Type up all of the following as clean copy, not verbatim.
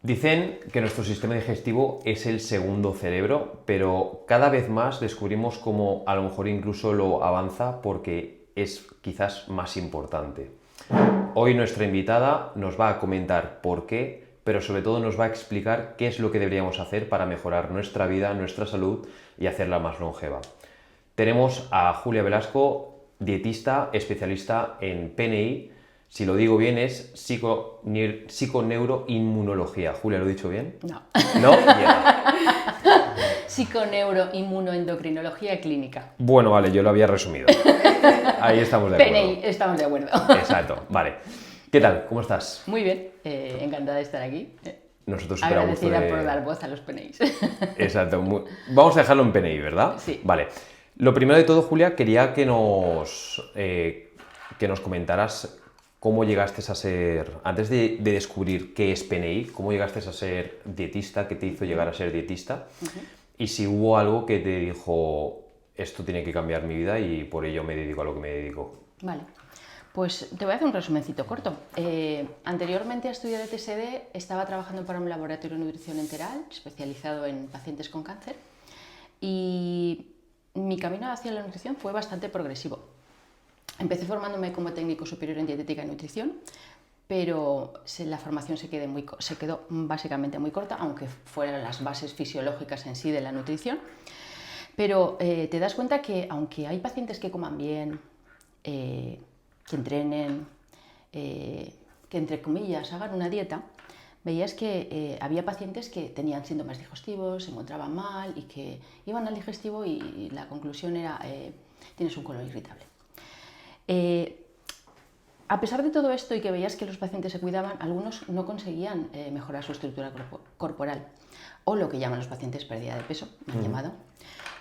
Dicen que nuestro sistema digestivo es el segundo cerebro, pero cada vez más descubrimos cómo a lo mejor incluso lo avanza porque es quizás más importante. Hoy nuestra invitada nos va a comentar por qué, pero sobre todo nos va a explicar qué es lo que deberíamos hacer para mejorar nuestra vida, nuestra salud y hacerla más longeva. Tenemos a Julia Velasco, dietista, especialista en PNI. Si lo digo bien, es psiconeuroinmunología. Julia, ¿lo he dicho bien? No. ¿No? Yeah. Psiconeuroinmunoendocrinología clínica. Bueno, vale, yo lo había resumido. Ahí estamos de acuerdo. PNI, estamos de acuerdo. Exacto, vale. ¿Qué tal? ¿Cómo estás? Muy bien, encantada de estar aquí. Nosotros súper a gusto agradecida por dar voz a los PNIs. Exacto. Vamos a dejarlo en PNI, ¿verdad? Sí. Vale. Lo primero de todo, Julia, quería que nos comentaras cómo llegaste a ser, antes de descubrir qué es PNI, cómo llegaste a ser dietista, qué te hizo llegar a ser dietista, y si hubo algo que te dijo, esto tiene que cambiar mi vida y por ello me dedico a lo que me dedico. Vale, pues te voy a hacer un resumencito corto. Anteriormente a estudiar el TSD estaba trabajando para un laboratorio de nutrición enteral especializado en pacientes con cáncer y mi camino hacia la nutrición fue bastante progresivo. Empecé formándome como técnico superior en dietética y nutrición, pero la formación se quedó básicamente muy corta, aunque fueran las bases fisiológicas en sí de la nutrición. Pero te das cuenta que aunque hay pacientes que coman bien, que entrenen, que entre comillas hagan una dieta, veías que había pacientes que tenían síntomas digestivos, se encontraban mal y que iban al digestivo y la conclusión era tienes un colon irritable. A pesar de todo esto y que veías que los pacientes se cuidaban, algunos no conseguían mejorar su estructura corporal o lo que llaman los pacientes pérdida de peso, me han llamado.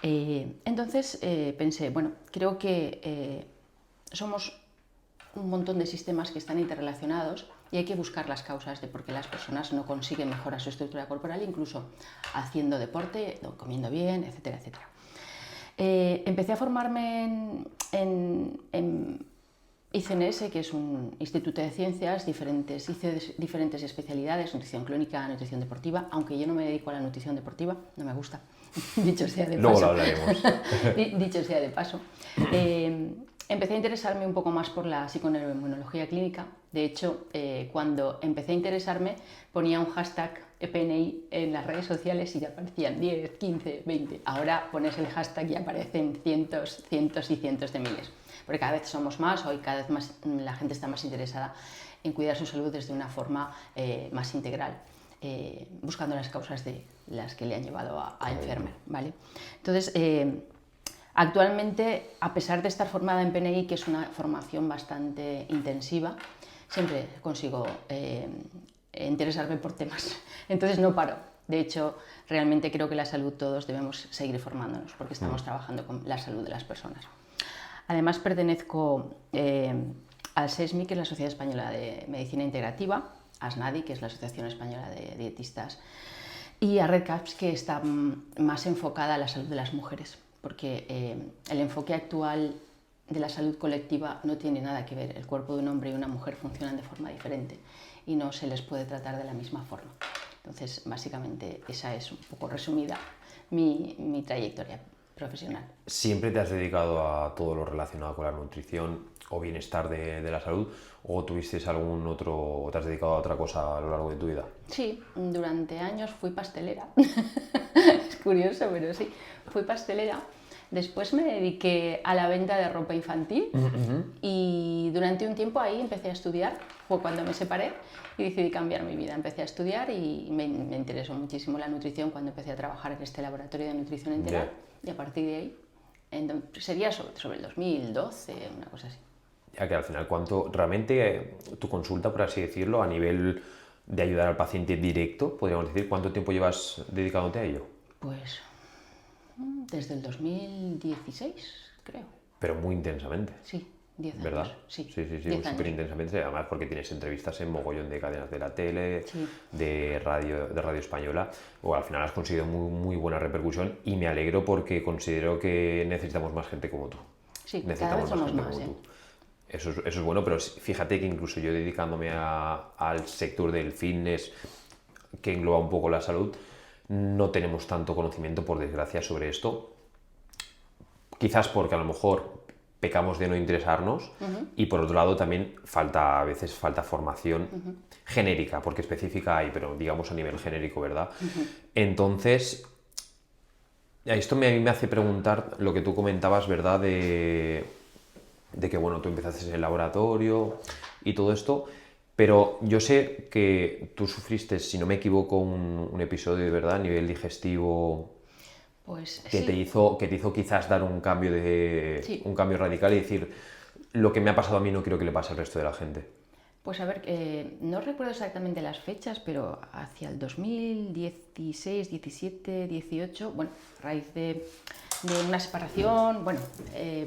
Entonces pensé, bueno, creo que somos un montón de sistemas que están interrelacionados y hay que buscar las causas de por qué las personas no consiguen mejorar su estructura corporal, incluso haciendo deporte, comiendo bien, etcétera, etcétera. Empecé a formarme en ICNS, que es un instituto de ciencias, hice diferentes especialidades, nutrición clínica, nutrición deportiva, aunque yo no me dedico a la nutrición deportiva, no me gusta, dicho sea de paso. Luego lo hablaremos. Dicho sea de paso. Empecé a interesarme un poco más por la psiconeuroinmunología clínica. De hecho, cuando empecé a interesarme, ponía un hashtag PNI en las redes sociales y ya aparecían 10, 15, 20. Ahora pones el hashtag y aparecen cientos y cientos de miles. Porque cada vez somos más, hoy cada vez más la gente está más interesada en cuidar su salud desde una forma más integral, buscando las causas de las que le han llevado a enfermar, ¿vale? Entonces, actualmente, a pesar de estar formada en PNI, que es una formación bastante intensiva, siempre consigo interesarme por temas, entonces no paro. De hecho, realmente creo que la salud todos debemos seguir formándonos porque estamos trabajando con la salud de las personas. Además, pertenezco al SESMI, que es la Sociedad Española de Medicina Integrativa, a SNADI, que es la Asociación Española de Dietistas, y a REDCAPS, que está más enfocada a la salud de las mujeres, porque el enfoque actual de la salud colectiva no tiene nada que ver. El cuerpo de un hombre y una mujer funcionan de forma diferente y no se les puede tratar de la misma forma. Entonces, básicamente, esa es un poco resumida mi trayectoria profesional. ¿Siempre te has dedicado a todo lo relacionado con la nutrición o bienestar de la salud o tuviste algún otro o te has dedicado a otra cosa a lo largo de tu vida? Sí, durante años fui pastelera. Es curioso, pero sí, fui pastelera. Después me dediqué a la venta de ropa infantil y durante un tiempo ahí empecé a estudiar. Fue cuando me separé y decidí cambiar mi vida. Empecé a estudiar y me interesó muchísimo la nutrición cuando empecé a trabajar en este laboratorio de nutrición enteral. Y a partir de ahí, sería sobre el 2012, una cosa así. Ya que al final, ¿cuánto realmente tu consulta, por así decirlo, a nivel de ayudar al paciente directo, podríamos decir, cuánto tiempo llevas dedicándote a ello? Pues desde el 2016, creo. Pero muy intensamente. Sí, 10 años. ¿Verdad? Sí, sí, súper intensamente, además porque tienes entrevistas en mogollón de cadenas de la tele, sí, de radio española, o al final has conseguido muy buena repercusión y me alegro porque considero que necesitamos más gente como tú. Sí, necesitamos cada vez somos más gente más, como tú. Eso es bueno, pero fíjate que incluso yo dedicándome al sector del fitness, que engloba un poco la salud, no tenemos tanto conocimiento, por desgracia, sobre esto. Quizás porque a lo mejor pecamos de no interesarnos y por otro lado también a veces falta formación genérica, porque específica hay, pero digamos a nivel genérico, ¿verdad? Entonces, esto a mí me hace preguntar lo que tú comentabas, ¿verdad? De que, bueno, tú empezaste en el laboratorio y todo esto, pero yo sé que tú sufriste, si no me equivoco, un episodio de verdad a nivel digestivo Pues que sí. te hizo quizás dar un cambio Sí. un cambio radical y decir, lo que me ha pasado a mí no quiero que le pase al resto de la gente. Pues a ver, no recuerdo exactamente las fechas, pero hacia el 2016, 17, 18, bueno, a raíz de una separación, bueno,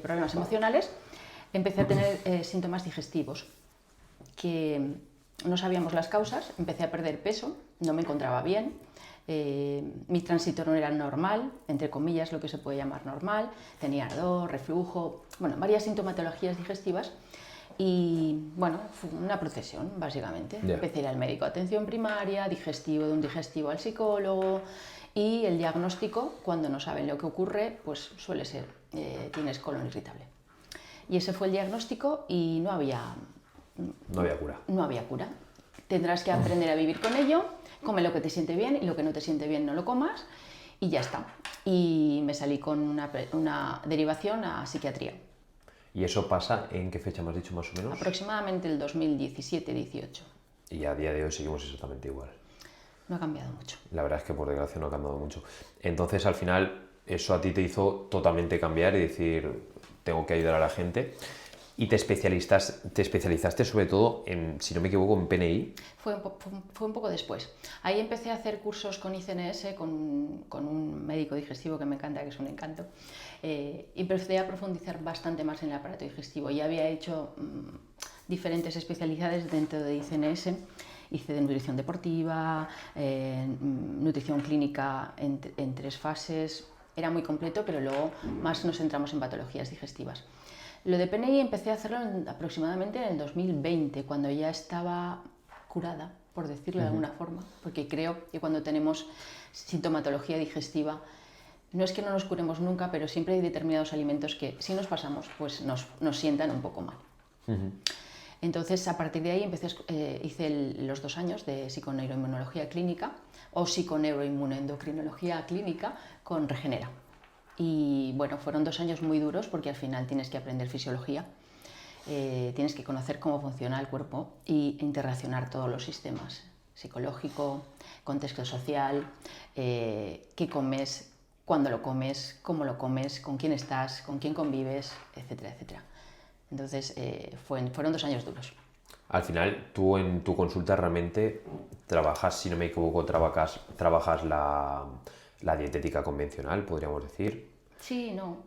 problemas emocionales, empecé a tener síntomas digestivos que no sabíamos las causas, empecé a perder peso, no me encontraba bien, mi tránsito no era normal, entre comillas lo que se puede llamar normal, tenía ardor, reflujo, bueno, varias sintomatologías digestivas. Y bueno, fue una procesión, básicamente. Yeah. Empecé a ir al médico de atención primaria, digestivo, de un digestivo al psicólogo, y el diagnóstico, cuando no saben lo que ocurre, pues suele ser, tienes colon irritable. Y ese fue el diagnóstico y no había cura. No había cura. Tendrás que aprender a vivir con ello, come lo que te siente bien y lo que no te siente bien no lo comas y ya está. Y me salí con una derivación a psiquiatría. ¿Y eso pasa en qué fecha me has dicho más o menos? Aproximadamente el 2017-18. Y a día de hoy seguimos exactamente igual. No ha cambiado mucho. La verdad es que por desgracia no ha cambiado mucho. Entonces al final eso a ti te hizo totalmente cambiar y decir, tengo que ayudar a la gente. Y te especializaste sobre todo en, si no me equivoco, en PNI. Fue un poco después. Ahí empecé a hacer cursos con ICNS, con un médico digestivo que me encanta, que es un encanto. Y empecé a profundizar bastante más en el aparato digestivo. Ya había hecho diferentes especialidades dentro de ICNS. Hice de nutrición deportiva, nutrición clínica en 3 fases. Era muy completo, pero luego más nos centramos en patologías digestivas. Lo de PNI empecé a hacerlo aproximadamente en el 2020, cuando ya estaba curada, por decirlo de alguna forma, porque creo que cuando tenemos sintomatología digestiva, no es que no nos curemos nunca, pero siempre hay determinados alimentos que si nos pasamos, pues nos sientan un poco mal. Entonces, a partir de ahí hice los 2 años de psiconeuroinmunología clínica o psiconeuroinmunoendocrinología clínica con Regenera. Y bueno, fueron 2 años muy duros porque al final tienes que aprender fisiología, tienes que conocer cómo funciona el cuerpo e interrelacionar todos los sistemas, psicológico, contexto social, qué comes, cuándo lo comes, cómo lo comes, con quién estás, con quién convives, etcétera, etcétera. Entonces fueron 2 años duros. Al final, tú en tu consulta realmente trabajas, si no me equivoco, trabajas la dietética convencional, podríamos decir. Sí, no.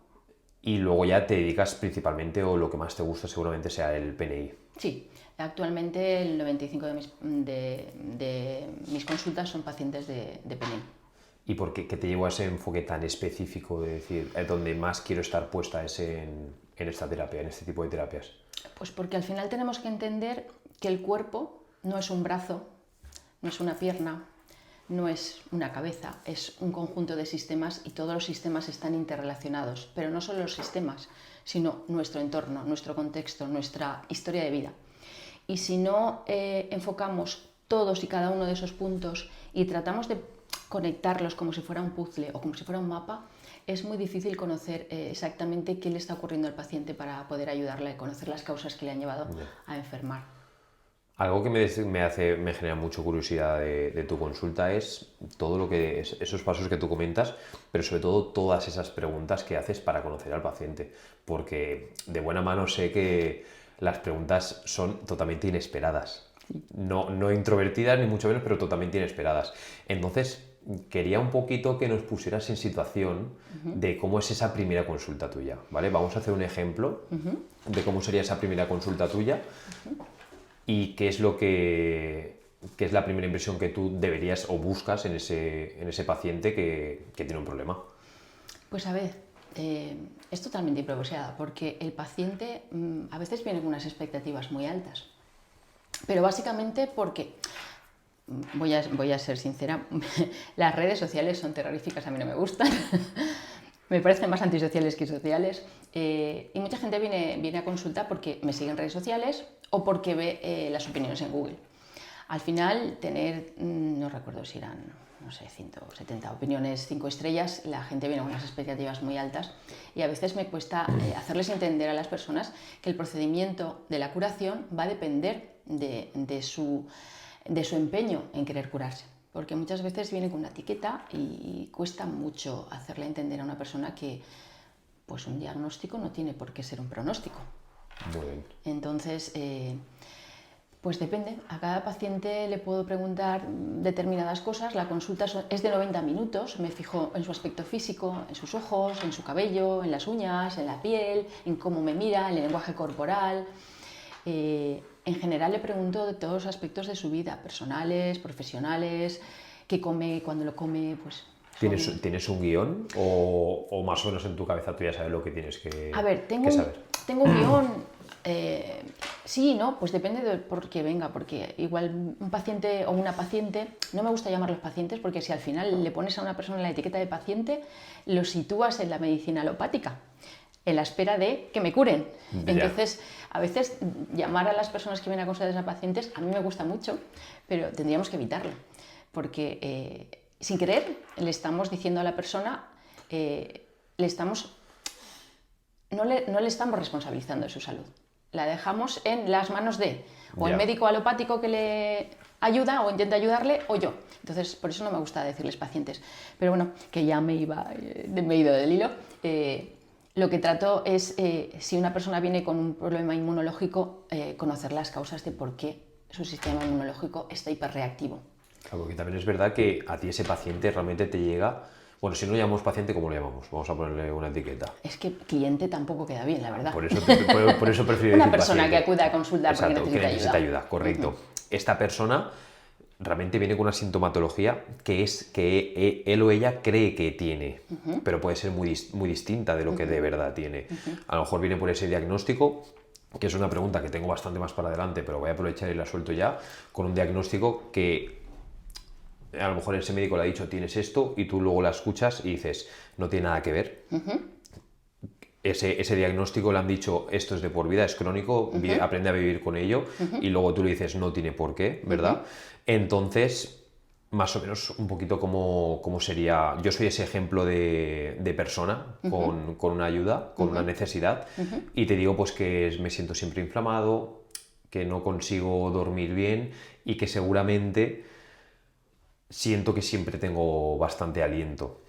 Y luego ya te dedicas principalmente, o lo que más te gusta seguramente sea el PNI. Sí, actualmente el 95% de mis consultas son pacientes de PNI. ¿Y por qué te llevó a ese enfoque tan específico de decir, donde más quiero estar puesta es en esta terapia, en este tipo de terapias? Pues porque al final tenemos que entender que el cuerpo no es un brazo, no es una pierna, no es una cabeza, es un conjunto de sistemas y todos los sistemas están interrelacionados, pero no solo los sistemas, sino nuestro entorno, nuestro contexto, nuestra historia de vida. Y si no enfocamos todos y cada uno de esos puntos y tratamos de conectarlos como si fuera un puzzle o como si fuera un mapa, es muy difícil conocer exactamente qué le está ocurriendo al paciente para poder ayudarle a conocer las causas que le han llevado a enfermar. Algo que me genera mucha curiosidad de tu consulta es todo lo que esos pasos que tú comentas, pero sobre todo todas esas preguntas que haces para conocer al paciente, porque de buena mano sé que las preguntas son totalmente inesperadas, no introvertidas ni mucho menos, pero totalmente inesperadas. Entonces, quería un poquito que nos pusieras en situación de cómo es esa primera consulta tuya, ¿vale? Vamos a hacer un ejemplo de cómo sería esa primera consulta tuya. ¿Y qué es es la primera impresión que tú deberías o buscas en ese paciente que tiene un problema? Pues a ver, es totalmente improvisada porque el paciente a veces viene con unas expectativas muy altas, pero básicamente porque voy a ser sincera, las redes sociales son terroríficas, a mí no me gustan. Me parecen más antisociales que sociales. Y mucha gente viene a consulta porque me sigue en redes sociales o porque ve las opiniones en Google. Al final, tener, no recuerdo si eran, no sé, 170 opiniones 5 estrellas, la gente viene con unas expectativas muy altas y a veces me cuesta hacerles entender a las personas que el procedimiento de la curación va a depender de su empeño en querer curarse. Porque muchas veces viene con una etiqueta y cuesta mucho hacerle entender a una persona que pues un diagnóstico no tiene por qué ser un pronóstico. Muy bien. Entonces, pues depende. A cada paciente le puedo preguntar determinadas cosas. La consulta es de 90 minutos. Me fijo en su aspecto físico, en sus ojos, en su cabello, en las uñas, en la piel, en cómo me mira, en el lenguaje corporal. En general le pregunto de todos los aspectos de su vida, personales, profesionales, qué come, cuando lo come, pues... ¿Tienes un guión o más o menos en tu cabeza tú ya sabes lo que tienes que, A ver, que saber? tengo un guión, sí, ¿no? Pues depende de por qué venga, porque igual un paciente o una paciente, no me gusta llamarlos pacientes porque si al final le pones a una persona la etiqueta de paciente, lo sitúas en la medicina alopática, en la espera de que me curen. Ya. Entonces, a veces llamar a las personas que vienen a consultas a pacientes a mí me gusta mucho, pero tendríamos que evitarlo, porque sin querer le estamos diciendo a la persona, no le estamos responsabilizando de su salud. La dejamos en las manos de o el médico alopático que le ayuda o intenta ayudarle o yo. Entonces, por eso no me gusta decirles pacientes. Pero bueno, que ya me he ido del hilo. Lo que trato es, si una persona viene con un problema inmunológico, conocer las causas de por qué su sistema inmunológico está hiperreactivo. Claro, porque también es verdad que a ti ese paciente realmente te llega... Bueno, si no lo llamamos paciente, ¿cómo lo llamamos? Vamos a ponerle una etiqueta. Es que cliente tampoco queda bien, la verdad. Por eso prefiero decir una persona paciente. que acude a consultar porque necesita ayuda. Correcto. Esta persona realmente viene con una sintomatología que es que él o ella cree que tiene, pero puede ser muy distinta de lo que de verdad tiene. A lo mejor viene por ese diagnóstico, que es una pregunta que tengo bastante más para adelante, pero voy a aprovechar y la suelto ya, con un diagnóstico que a lo mejor ese médico le ha dicho tienes esto y tú luego la escuchas y dices no tiene nada que ver. Ese diagnóstico le han dicho esto es de por vida, es crónico, aprende a vivir con ello y luego tú le dices no tiene por qué, ¿verdad? Entonces, más o menos un poquito como sería, yo soy ese ejemplo de persona con una ayuda, con una necesidad y te digo pues que me siento siempre inflamado, que no consigo dormir bien y que seguramente siento que siempre tengo bastante aliento.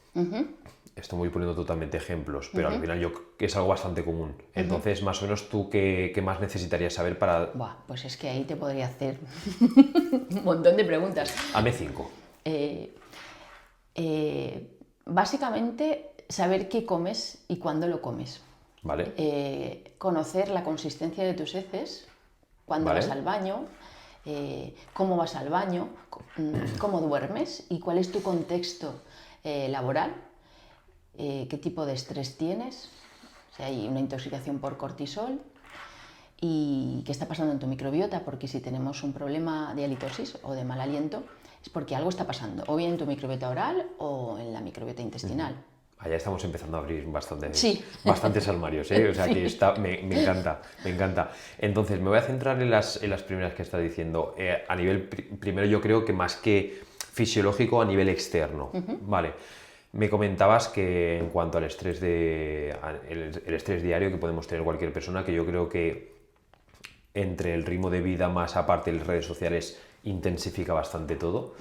Esto voy poniendo totalmente ejemplos, pero al final es algo bastante común. Entonces, más o menos, ¿tú qué más necesitarías saber para...? Buah, pues es que ahí te podría hacer un montón de preguntas. Hazme 5. Básicamente, saber qué comes y cuándo lo comes. Vale. Conocer la consistencia de tus heces, cuándo vas al baño, cómo vas al baño, cómo duermes y cuál es tu contexto laboral, qué tipo de estrés tienes, si hay una intoxicación por cortisol y qué está pasando en tu microbiota, porque si tenemos un problema de halitosis o de mal aliento es porque algo está pasando, o bien en tu microbiota oral o en la microbiota intestinal. Allá estamos empezando a abrir bastantes armarios, ¿eh? O sea que me encanta. Entonces, me voy a centrar en las primeras que estás diciendo. A nivel, primero yo creo que más que fisiológico, a nivel externo. Vale. Me comentabas que en cuanto al estrés el estrés diario que podemos tener cualquier persona, que yo creo que entre el ritmo de vida más aparte de las redes sociales intensifica bastante todo.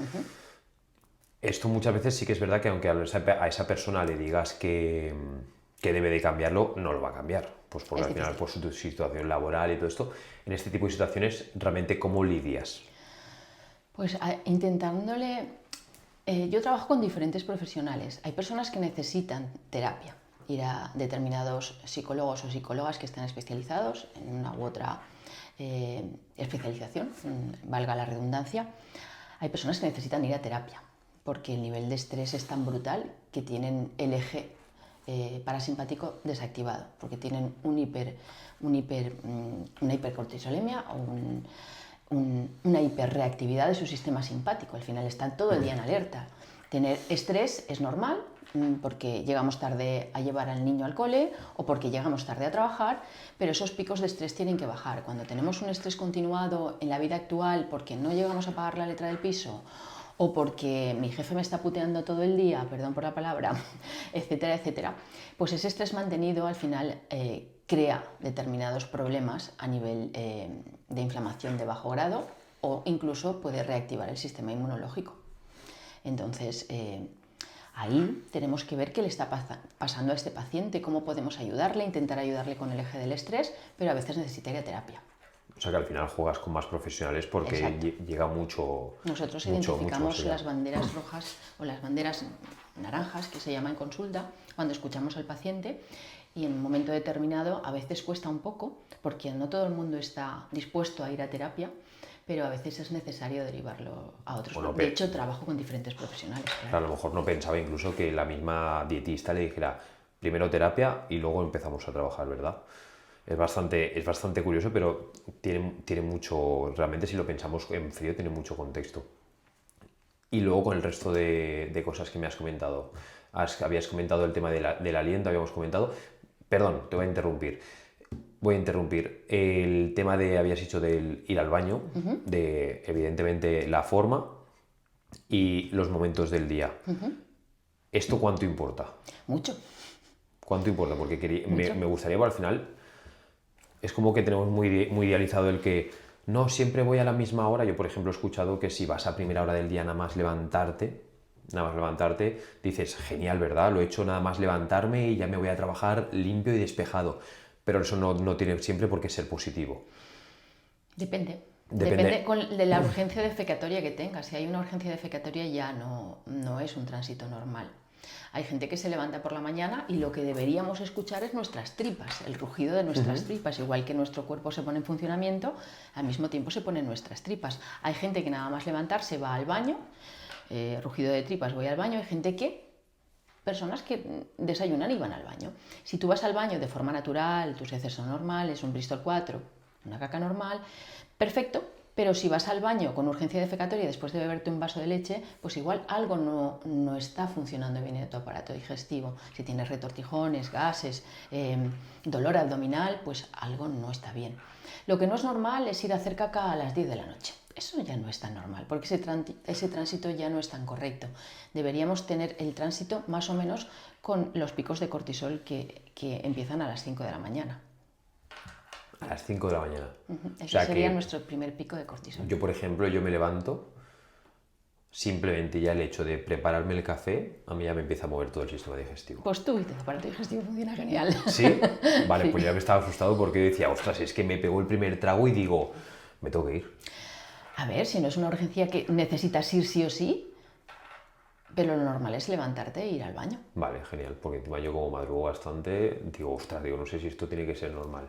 Esto muchas veces sí que es verdad que aunque a esa persona le digas que debe de cambiarlo, no lo va a cambiar. Pues porque al final, por su situación laboral y todo esto, en este tipo de situaciones, ¿realmente cómo lidias? Pues intentándole... yo trabajo con diferentes profesionales. Hay personas que necesitan terapia, ir a determinados psicólogos o psicólogas que están especializados en una u otra especialización, valga la redundancia. Hay personas que necesitan ir a terapia, porque el nivel de estrés es tan brutal que tienen el eje parasimpático desactivado, porque tienen una hipercortisolemia una hiperreactividad de su sistema simpático. Al final está todo el día en alerta. Tener estrés es normal porque llegamos tarde a llevar al niño al cole o porque llegamos tarde a trabajar, pero esos picos de estrés tienen que bajar. Cuando tenemos un estrés continuado en la vida actual porque no llegamos a pagar la letra del piso o porque mi jefe me está puteando todo el día, perdón por la palabra, etcétera, etcétera, pues ese estrés mantenido al final crea determinados problemas a nivel de inflamación de bajo grado o incluso puede reactivar el sistema inmunológico. Entonces, ahí tenemos que ver qué le está pasando a este paciente, cómo podemos ayudarle, intentar ayudarle con el eje del estrés, pero a veces necesita ir a terapia. O sea que al final juegas con más profesionales porque llega mucho. Nosotros identificamos las banderas rojas o las banderas naranjas, que se llama en consulta, cuando escuchamos al paciente, y en un momento determinado a veces cuesta un poco, porque no todo el mundo está dispuesto a ir a terapia, pero a veces es necesario derivarlo a otros. Bueno, de hecho, trabajo con diferentes profesionales. Claro. A lo mejor no pensaba incluso que la misma dietista le dijera primero terapia y luego empezamos a trabajar, ¿verdad? Es bastante curioso, pero tiene mucho, realmente si lo pensamos en frío, tiene mucho contexto. Y luego con el resto de cosas que me has comentado. Habías comentado el tema del aliento, habíamos comentado. Perdón, te voy a interrumpir. El tema habías dicho del ir al baño, de evidentemente la forma y los momentos del día. ¿Esto cuánto importa? Mucho. ¿Cuánto importa? Porque me gustaría, al final, es como que tenemos muy idealizado el que no siempre voy a la misma hora. Yo, por ejemplo, he escuchado que si vas a primera hora del día nada más levantarte, dices, genial, ¿verdad? Lo he hecho nada más levantarme y ya me voy a trabajar limpio y despejado. Pero eso no tiene siempre por qué ser positivo. Depende de la urgencia defecatoria que tengas. Si hay una urgencia defecatoria ya no es un tránsito normal. Hay gente que se levanta por la mañana y lo que deberíamos escuchar es nuestras tripas, el rugido de nuestras tripas. Igual que nuestro cuerpo se pone en funcionamiento, al mismo tiempo se ponen nuestras tripas. Hay gente que nada más levantarse va al baño, rugido de tripas, voy al baño. Hay personas que desayunan y van al baño. Si tú vas al baño de forma natural, tus heces son normales, un Bristol 4, una caca normal, perfecto. Pero si vas al baño con urgencia defecatoria después de beberte un vaso de leche, pues igual algo no está funcionando bien en tu aparato digestivo. Si tienes retortijones, gases, dolor abdominal, pues algo no está bien. Lo que no es normal es ir a hacer caca a las 10 de la noche. Eso ya no es tan normal, porque ese tránsito ya no es tan correcto. Deberíamos tener el tránsito más o menos con los picos de cortisol que empiezan a las 5 de la mañana. A las 5 de la mañana. Eso sería nuestro primer pico de cortisol. Yo, por ejemplo, me levanto, simplemente ya el hecho de prepararme el café, a mí ya me empieza a mover todo el sistema digestivo. Pues tu aparato digestivo funciona genial. ¿Sí? Vale, sí. Pues ya me estaba asustado porque decía, ostras, es que me pegó el primer trago y digo, me tengo que ir. A ver, si no es una urgencia que necesitas ir sí o sí, pero lo normal es levantarte e ir al baño. Vale, genial, porque encima yo como madrugo bastante, digo, ostras, no sé si esto tiene que ser normal.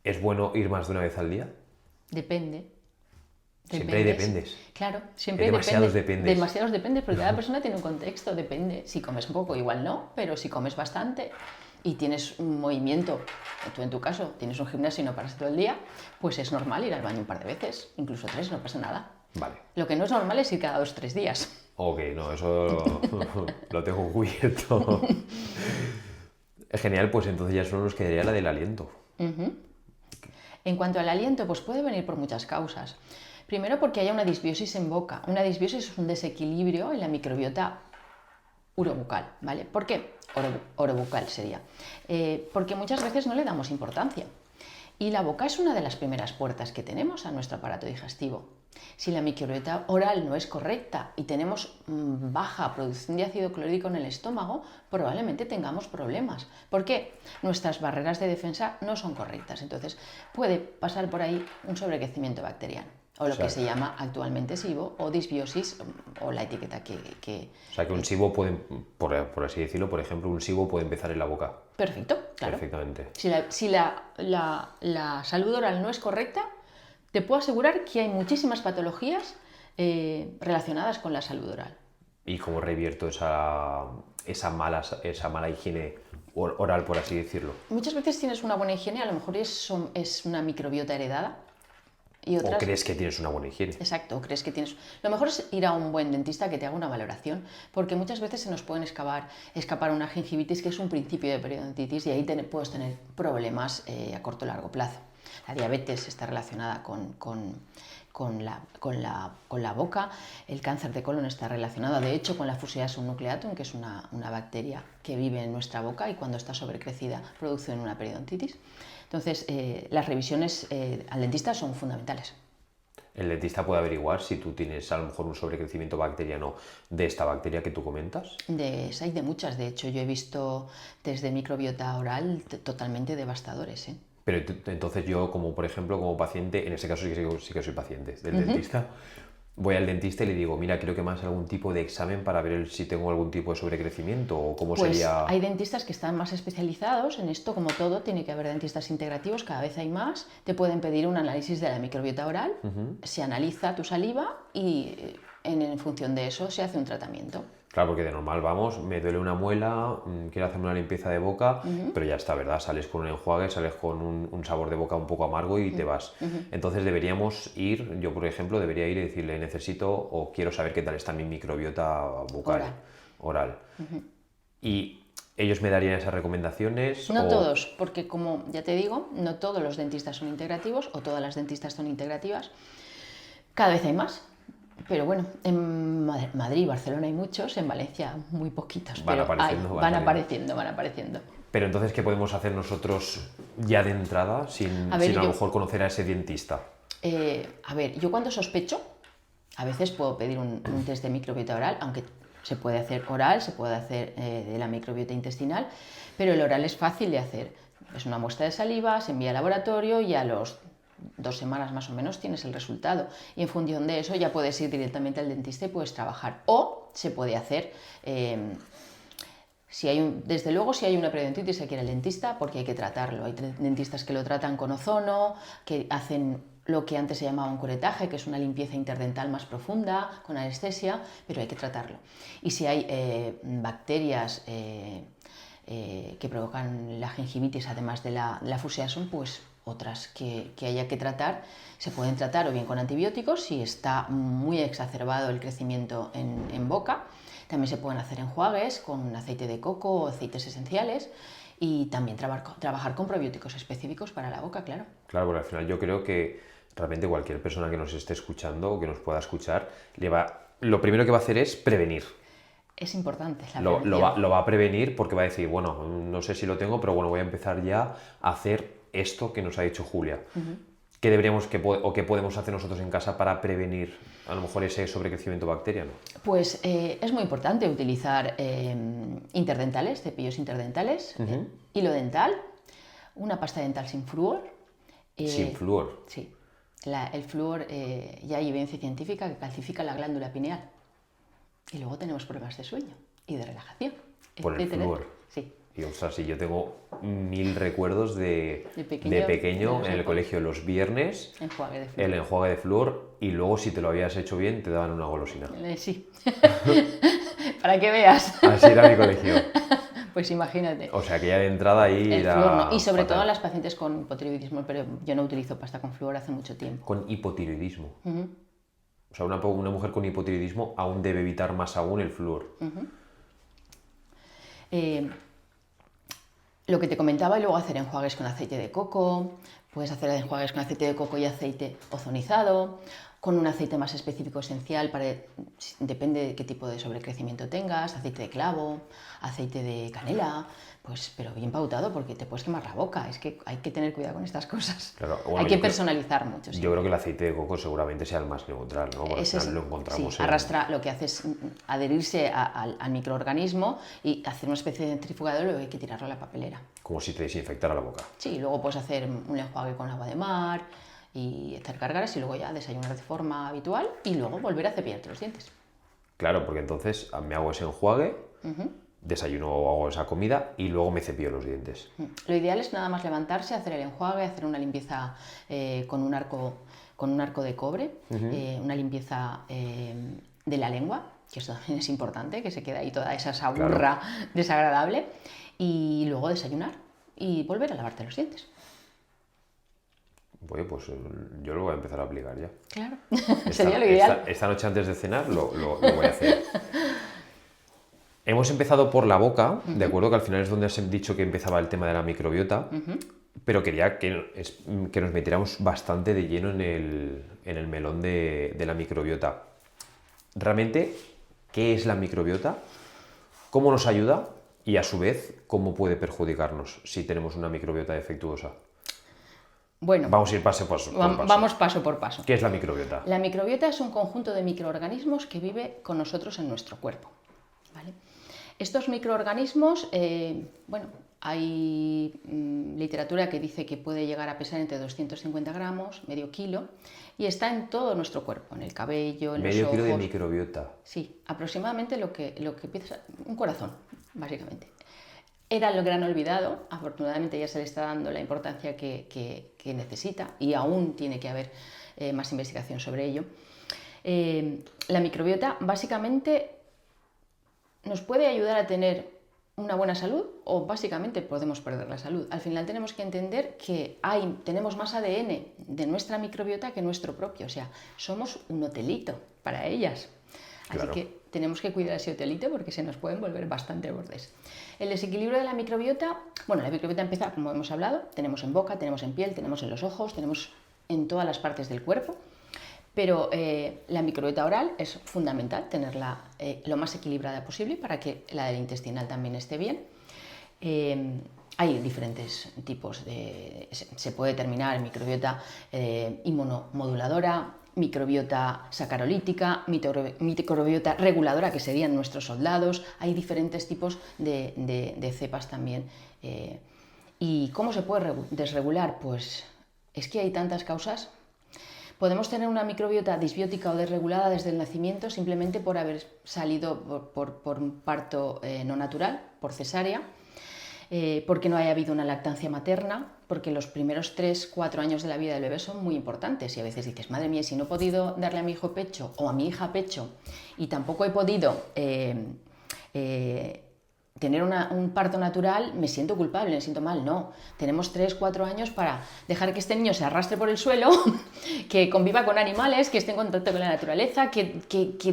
¿Es bueno ir más de una vez al día? Depende. Siempre hay dependes. Claro, siempre hay demasiados dependes. Demasiados dependes, porque cada persona tiene un contexto, depende. Si comes poco, igual no, pero si comes bastante y tienes un movimiento, tú en tu caso tienes un gimnasio y no paras todo el día, pues es normal ir al baño un par de veces, incluso 3, no pasa nada. Vale. Lo que no es normal es ir cada 2 o 3 días. Ok, no, eso lo tengo cubierto. Genial, pues entonces ya solo nos quedaría la del aliento. En cuanto al aliento, pues puede venir por muchas causas. Primero porque haya una disbiosis en boca. Una disbiosis es un desequilibrio en la microbiota urobucal, ¿vale? ¿Por qué? Orobucal sería. Porque muchas veces no le damos importancia. Y la boca es una de las primeras puertas que tenemos a nuestro aparato digestivo. Si la microbiota oral no es correcta y tenemos baja producción de ácido clorhídrico en el estómago, probablemente tengamos problemas. ¿Por qué? Nuestras barreras de defensa no son correctas. Entonces puede pasar por ahí un sobrecrecimiento bacteriano, o lo que se llama actualmente SIBO o disbiosis, o la etiqueta que... O sea que un SIBO puede, por así decirlo, por ejemplo, un SIBO puede empezar en la boca. Perfecto, claro. Perfectamente. Si la salud oral no es correcta, te puedo asegurar que hay muchísimas patologías relacionadas con la salud oral. ¿Y cómo revierto esa mala higiene oral, por así decirlo? Muchas veces tienes una buena higiene, a lo mejor es una microbiota heredada, Y otras... O crees que tienes una buena higiene. Exacto, crees que tienes... Lo mejor es ir a un buen dentista que te haga una valoración, porque muchas veces se nos pueden escapar una gingivitis, que es un principio de periodontitis, y ahí puedes tener problemas a corto o largo plazo. La diabetes está relacionada con la boca, el cáncer de colon está relacionado, de hecho, con la Fusarium nucleatum, que es una bacteria que vive en nuestra boca y cuando está sobrecrecida produce una periodontitis. Entonces, las revisiones al dentista son fundamentales. El dentista puede averiguar si tú tienes a lo mejor un sobrecrecimiento bacteriano de esta bacteria que tú comentas. Hay de muchas, de hecho, yo he visto desde microbiota oral totalmente devastadores, ¿eh? Pero entonces yo, como por ejemplo, como paciente, en este caso sí que soy paciente del dentista, voy al dentista y le digo, mira, quiero que me hagas algún tipo de examen para ver si tengo algún tipo de sobrecrecimiento o cómo Pues sería... hay dentistas que están más especializados en esto, como todo, tiene que haber dentistas integrativos, cada vez hay más, te pueden pedir un análisis de la microbiota oral, se analiza tu saliva y en función de eso se hace un tratamiento. Claro, porque de normal vamos, me duele una muela, quiero hacerme una limpieza de boca, pero ya está, ¿verdad? Sales con un enjuague, sales con un sabor de boca un poco amargo y te vas. Entonces deberíamos ir, yo por ejemplo, debería ir y decirle, necesito o quiero saber qué tal está mi microbiota bucal, oral. Y ellos me darían esas recomendaciones. No todos, porque como ya te digo, no todos los dentistas son integrativos o todas las dentistas son integrativas. Cada vez hay más. Pero bueno, en Madrid y Barcelona hay muchos, en Valencia muy poquitos, Van apareciendo. Pero entonces, ¿qué podemos hacer nosotros ya de entrada sin a lo mejor conocer a ese dentista? A ver, yo cuando sospecho, a veces puedo pedir un test de microbiota oral, aunque se puede hacer oral, se puede hacer de la microbiota intestinal, pero el oral es fácil de hacer. Es una muestra de saliva, se envía al laboratorio y a los 2 semanas más o menos tienes el resultado y en función de eso ya puedes ir directamente al dentista y puedes trabajar, o se puede hacer desde luego si hay una periodontitis hay que ir al dentista porque hay que tratarlo. Hay dentistas que lo tratan con ozono, que hacen lo que antes se llamaba un curetaje, que es una limpieza interdental más profunda con anestesia, pero hay que tratarlo. Y si hay bacterias que provocan la gingivitis además de la Fusarium, pues otras que haya que tratar, se pueden tratar o bien con antibióticos si está muy exacerbado el crecimiento en boca. También se pueden hacer enjuagues con aceite de coco o aceites esenciales y también trabajar con probióticos específicos para la boca, claro. Claro, porque al final yo creo que realmente cualquier persona que nos esté escuchando o que nos pueda escuchar, lo primero que va a hacer es prevenir. Es importante la prevención. Lo va a prevenir porque va a decir, bueno, no sé si lo tengo, pero bueno, voy a empezar ya a hacer esto que nos ha dicho Julia. ¿Qué deberíamos qué podemos hacer nosotros en casa para prevenir a lo mejor ese sobrecrecimiento bacteriano? Pues es muy importante utilizar interdentales, cepillos interdentales, hilo dental, una pasta dental sin flúor. ¿Sin flúor? Sí. El flúor, ya hay evidencia científica que calcifica la glándula pineal. Y luego tenemos pruebas de sueño y de relajación. ¿Por el flúor? Sí. Y ostras, sí, yo tengo 1000 recuerdos de pequeño en el colegio los viernes, el enjuague de flúor, y luego si te lo habías hecho bien te daban una golosina. Sí, para que veas. Así era mi colegio. Pues imagínate. O sea que ya de entrada ahí el era flúor no. Y sobre fatal. todo las pacientes con hipotiroidismo, pero yo no utilizo pasta con flúor hace mucho tiempo. Con hipotiroidismo. O sea, una mujer con hipotiroidismo aún debe evitar más aún el flúor. Lo que te comentaba, y luego hacer enjuagues con aceite de coco, puedes hacer enjuagues con aceite de coco y aceite ozonizado, con un aceite más específico esencial, depende de qué tipo de sobrecrecimiento tengas, aceite de clavo, aceite de canela, pues, pero bien pautado porque te puedes quemar la boca, es que hay que tener cuidado con estas cosas. Claro, bueno, hay que personalizar mucho. Sí. Yo creo que el aceite de coco seguramente sea el más neutral, ¿no? Porque al final lo encontramos sí, arrastra, lo que hace es adherirse al microorganismo y hacer una especie de centrifugador y luego hay que tirarlo a la papelera. Como si te desinfectara la boca. Sí, luego puedes hacer un enjuague con agua de mar y hacer cargaras y luego ya desayunar de forma habitual y luego volver a cepillarte los dientes. Claro, porque entonces me hago ese enjuague, desayuno o hago esa comida y luego me cepillo los dientes. Lo ideal es nada más levantarse, hacer el enjuague, hacer una limpieza con un arco de cobre, una limpieza de la lengua, que eso también es importante, que se queda ahí toda esa saburra desagradable, y luego desayunar y volver a lavarte los dientes. Pues yo lo voy a empezar a aplicar ya. Claro, sería lo ideal. Esta noche antes de cenar lo voy a hacer. Hemos empezado por la boca, de acuerdo, que al final es donde has dicho que empezaba el tema de la microbiota, pero quería que nos metiéramos bastante de lleno en el melón de la microbiota. Realmente, ¿qué es la microbiota? ¿Cómo nos ayuda? Y a su vez, ¿cómo puede perjudicarnos si tenemos una microbiota defectuosa? Bueno, Vamos a ir paso por paso. Vamos paso por paso. ¿Qué es la microbiota? La microbiota es un conjunto de microorganismos que vive con nosotros en nuestro cuerpo, ¿vale? Estos microorganismos, hay literatura que dice que puede llegar a pesar entre 250 gramos, medio kilo, y está en todo nuestro cuerpo, en el cabello, en los ojos. Medio kilo de microbiota. Sí, aproximadamente lo que pesa un corazón, básicamente. Era el gran olvidado, afortunadamente ya se le está dando la importancia que necesita y aún tiene que haber más investigación sobre ello. La microbiota básicamente nos puede ayudar a tener una buena salud o básicamente podemos perder la salud. Al final tenemos que entender que tenemos más ADN de nuestra microbiota que nuestro propio, o sea, somos un hotelito para ellas. Claro. Así que tenemos que cuidar ese hotelito porque se nos pueden volver bastante bordes. El desequilibrio de la microbiota, la microbiota empieza, como hemos hablado, tenemos en boca, tenemos en piel, tenemos en los ojos, tenemos en todas las partes del cuerpo. Pero la microbiota oral es fundamental tenerla lo más equilibrada posible para que la del intestinal también esté bien. Hay diferentes tipos se puede determinar microbiota inmunomoduladora, microbiota sacarolítica, microbiota reguladora, que serían nuestros soldados. Hay diferentes tipos de cepas también. ¿Y cómo se puede desregular? Pues es que hay tantas causas. Podemos tener una microbiota disbiótica o desregulada desde el nacimiento simplemente por haber salido por un parto no natural, por cesárea, porque no haya habido una lactancia materna, porque los primeros 3-4 años de la vida del bebé son muy importantes y a veces dices, madre mía, si no he podido darle a mi hijo pecho o a mi hija pecho y tampoco he podido tener un parto natural, me siento culpable, me siento mal. No, tenemos 3-4 años para dejar que este niño se arrastre por el suelo, que conviva con animales, que esté en contacto con la naturaleza, que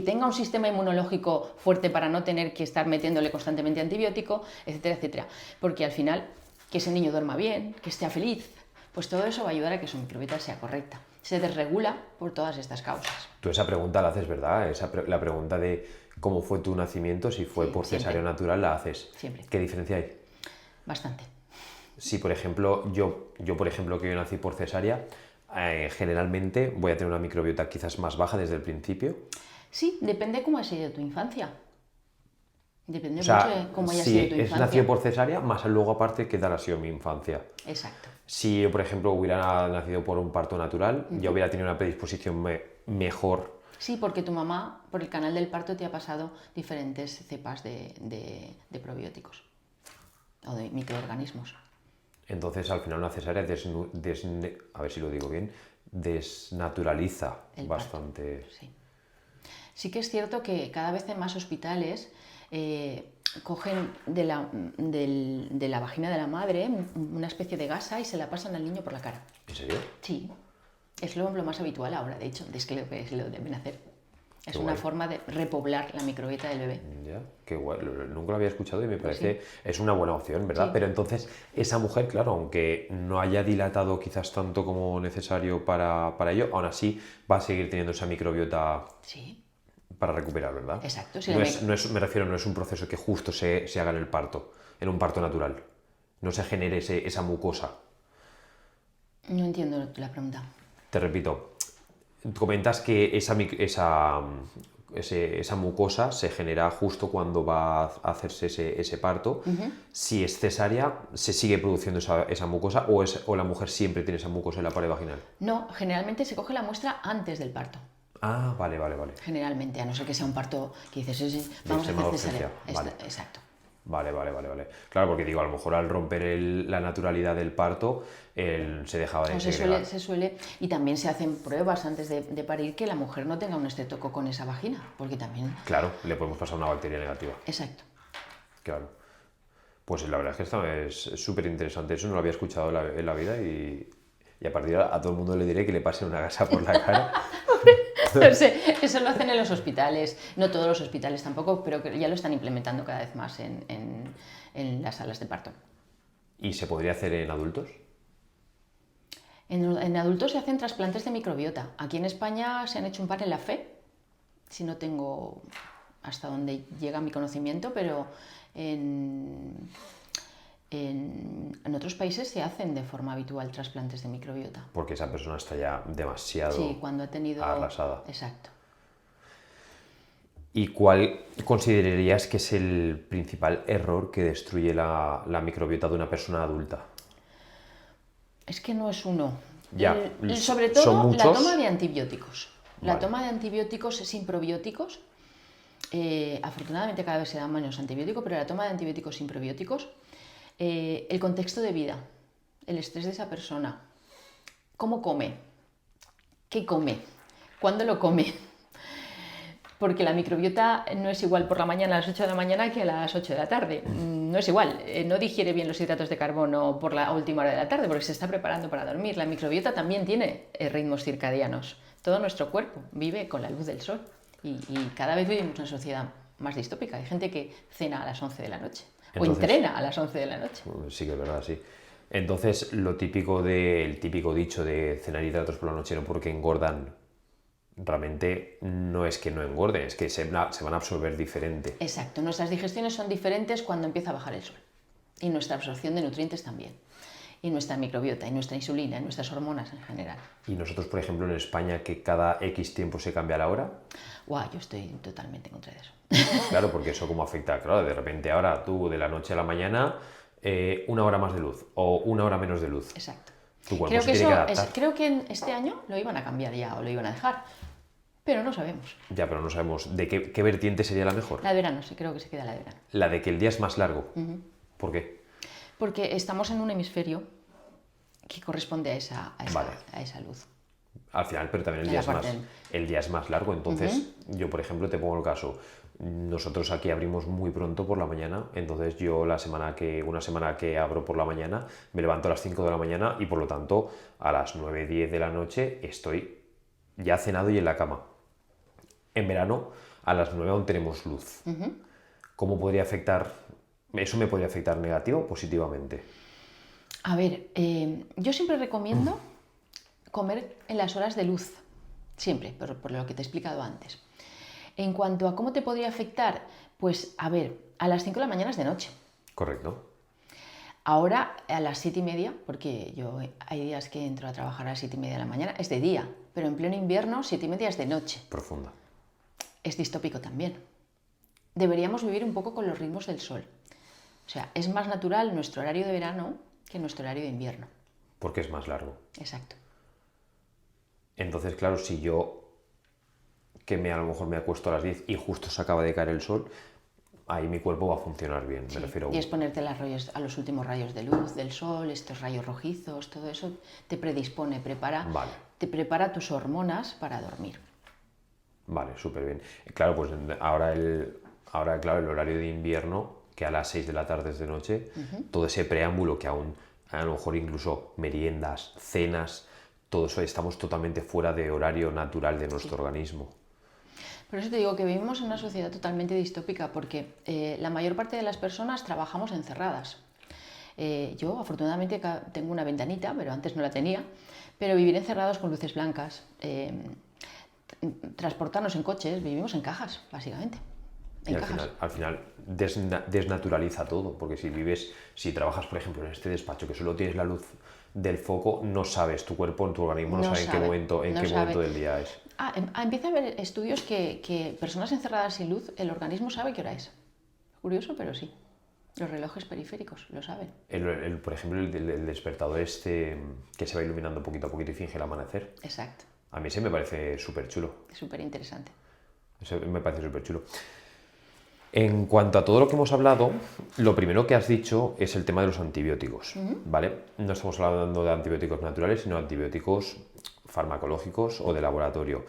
tenga un sistema inmunológico fuerte para no tener que estar metiéndole constantemente antibiótico, etcétera, etcétera. Porque al final, que ese niño duerma bien, que esté feliz, pues todo eso va a ayudar a que su microbiota sea correcta. Se desregula por todas estas causas. Tú esa pregunta la haces, ¿verdad? La pregunta de cómo fue tu nacimiento, si fue por cesárea natural, la haces. Siempre. ¿Qué diferencia hay? Bastante. Si, por ejemplo, yo nací por cesárea, generalmente voy a tener una microbiota quizás más baja desde el principio. Sí, depende cómo ha sido tu infancia. Depende mucho de cómo haya sido tu infancia. Si es nacido por cesárea, más luego aparte qué tal ha sido mi infancia. Exacto. Si yo, por ejemplo, hubiera nacido por un parto natural, yo hubiera tenido una predisposición mejor. Sí, porque tu mamá, por el canal del parto, te ha pasado diferentes cepas de probióticos o de microorganismos. Entonces, al final, una cesárea, a ver si lo digo bien, desnaturaliza bastante. Sí. Sí que es cierto que cada vez en más hospitales cogen de la vagina de la madre una especie de gasa y se la pasan al niño por la cara. ¿En serio? Sí. Es lo más habitual ahora, de hecho, es que lo deben hacer. Es una forma de repoblar la microbiota del bebé. Ya, qué guay. Nunca lo había escuchado y me parece es una buena opción, ¿verdad? Sí. Pero entonces, esa mujer, claro, aunque no haya dilatado quizás tanto como necesario para ello, aún así va a seguir teniendo esa microbiota para recuperar, ¿verdad? Exacto. Sí, me refiero, no es un proceso que justo se haga en el parto, en un parto natural. No se genere esa mucosa. No entiendo la pregunta. Te repito, comentas que esa mucosa se genera justo cuando va a hacerse ese parto. Si es cesárea, ¿se sigue produciendo esa mucosa o la mujer siempre tiene esa mucosa en la pared vaginal? No, generalmente se coge la muestra antes del parto. Ah, vale. Generalmente, a no ser que sea un parto que dices, vamos a hacer cesárea. Vale. Exacto. Vale. Claro, porque digo, a lo mejor al romper la naturalidad del parto, se dejaba de segregar. Se suele, y también se hacen pruebas antes de parir que la mujer no tenga un estreptococo en esa vagina, porque también... Claro, le podemos pasar una bacteria negativa. Exacto. Claro. Pues la verdad es que esto es súper interesante, eso no lo había escuchado en la vida y Y a partir de ahora a todo el mundo le diré que le pase una gasa por la cara. No sé, eso lo hacen en los hospitales, no todos los hospitales tampoco, pero que ya lo están implementando cada vez más en las salas de parto. ¿Y se podría hacer en adultos? En adultos se hacen trasplantes de microbiota. Aquí en España se han hecho un par en la FE, si no tengo hasta donde llega mi conocimiento, pero en otros países se hacen de forma habitual trasplantes de microbiota. Porque esa persona está ya demasiado Sí, cuando ha tenido... arrasada. Exacto. ¿Y cuál considerarías que es el principal error que destruye la microbiota de una persona adulta? Es que no es uno. Ya, Sobre son todo muchos. la toma de antibióticos. La Vale. toma de antibióticos sin probióticos. Afortunadamente cada vez se dan menos antibióticos, pero la toma de antibióticos sin probióticos, el contexto de vida, el estrés de esa persona, cómo come, qué come, cuándo lo come. Porque la microbiota no es igual por la mañana a las 8 de la mañana que a las 8 de la tarde. No es igual. No digiere bien los hidratos de carbono por la última hora de la tarde porque se está preparando para dormir. La microbiota también tiene ritmos circadianos. Todo nuestro cuerpo vive con la luz del sol. Y cada vez vivimos una sociedad más distópica. Hay gente que cena a las 11 de la noche. O entrena a las 11 de la noche. Sí que es verdad, sí. Entonces, el típico dicho de cenar hidratos por la noche no porque engordan, realmente no es que no engorden, es que se van a absorber diferente. Exacto. Nuestras digestiones son diferentes cuando empieza a bajar el sol. Y nuestra absorción de nutrientes también. Y nuestra microbiota, y nuestra insulina, y nuestras hormonas en general. Y nosotros, por ejemplo, en España, que cada X tiempo se cambia la hora. Guau, yo estoy totalmente en contra de eso. Claro, porque eso cómo afecta, claro, de repente ahora tú de la noche a la mañana, una hora más de luz o una hora menos de luz. Exacto. Tu cuerpo se tiene que adaptar. Creo que este año lo iban a cambiar ya o lo iban a dejar, pero no sabemos. Ya, pero no sabemos de qué vertiente sería la mejor. La de verano, sí, creo que se queda la de verano. La de que el día es más largo. ¿Por qué? Porque estamos en un hemisferio que corresponde a esa luz. Al final, pero también el día es más largo. Entonces, yo, por ejemplo, te pongo el caso. Nosotros aquí abrimos muy pronto por la mañana. Entonces, yo una semana que abro por la mañana, me levanto a las 5 de la mañana y, por lo tanto, a las 9, 10 de la noche estoy ya cenado y en la cama. En verano, a las 9 aún tenemos luz. ¿Cómo podría afectar? ¿Eso me podría afectar negativo o positivamente? A ver, yo siempre recomiendo comer en las horas de luz, siempre, por lo que te he explicado antes. En cuanto a cómo te podría afectar, pues a ver, a las 5 de la mañana es de noche. Correcto. Ahora a las 7:30, porque yo hay días que entro a trabajar a las 7:30 de la mañana, es de día, pero en pleno invierno 7:30 es de noche. Profunda. Es distópico también. Deberíamos vivir un poco con los ritmos del sol. O sea, es más natural nuestro horario de verano que nuestro horario de invierno. Porque es más largo. Exacto. Entonces, claro, si yo a lo mejor me acuesto a las 10 y justo se acaba de caer el sol, ahí mi cuerpo va a funcionar bien, Sí. me refiero. Y exponerte a los últimos rayos de luz del sol, estos rayos rojizos, todo eso te predispone, te prepara tus hormonas para dormir. Vale, súper bien. Claro, pues ahora, claro, el horario de invierno, que a las 6 de la tarde es de noche, todo ese preámbulo que aún, a lo mejor incluso meriendas, cenas, todo eso estamos totalmente fuera de horario natural de nuestro organismo. Por eso te digo que vivimos en una sociedad totalmente distópica, porque la mayor parte de las personas trabajamos encerradas. Yo, afortunadamente, tengo una ventanita, pero antes no la tenía, pero vivir encerrados con luces blancas, transportarnos en coches, vivimos en cajas, básicamente. Al final desnaturaliza todo, porque si trabajas, por ejemplo, en este despacho que solo tienes la luz del foco, no sabes, tu cuerpo, tu organismo no sabe en qué momento del día es. Empieza a haber estudios que personas encerradas sin luz, el organismo sabe qué hora es. Curioso, pero sí. Los relojes periféricos lo saben. Por ejemplo, el despertador que se va iluminando poquito a poquito y finge el amanecer. Exacto. A mí se me parece súper chulo. Súper interesante. Eso me parece súper chulo. En cuanto a todo lo que hemos hablado, lo primero que has dicho es el tema de los antibióticos, ¿vale? No estamos hablando de antibióticos naturales, sino de antibióticos farmacológicos o de laboratorio.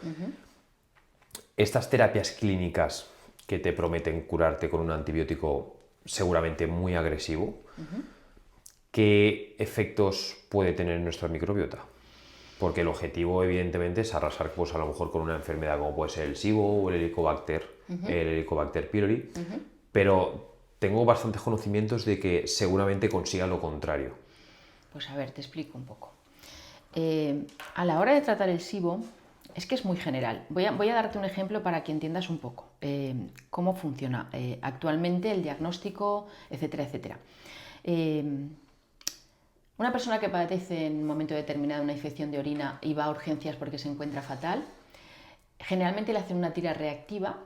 Estas terapias clínicas que te prometen curarte con un antibiótico seguramente muy agresivo, ¿qué efectos puede tener en nuestra microbiota? porque el objetivo evidentemente es arrasar pues, a lo mejor con una enfermedad como puede ser el SIBO o el Helicobacter pylori, pero tengo bastantes conocimientos de que seguramente consiga lo contrario. Pues a ver, te explico un poco. A la hora de tratar el SIBO, es que es muy general. Voy a darte un ejemplo para que entiendas un poco cómo funciona actualmente el diagnóstico, etcétera, etcétera. Una persona que padece en un momento determinado una infección de orina y va a urgencias porque se encuentra fatal, generalmente le hacen una tira reactiva,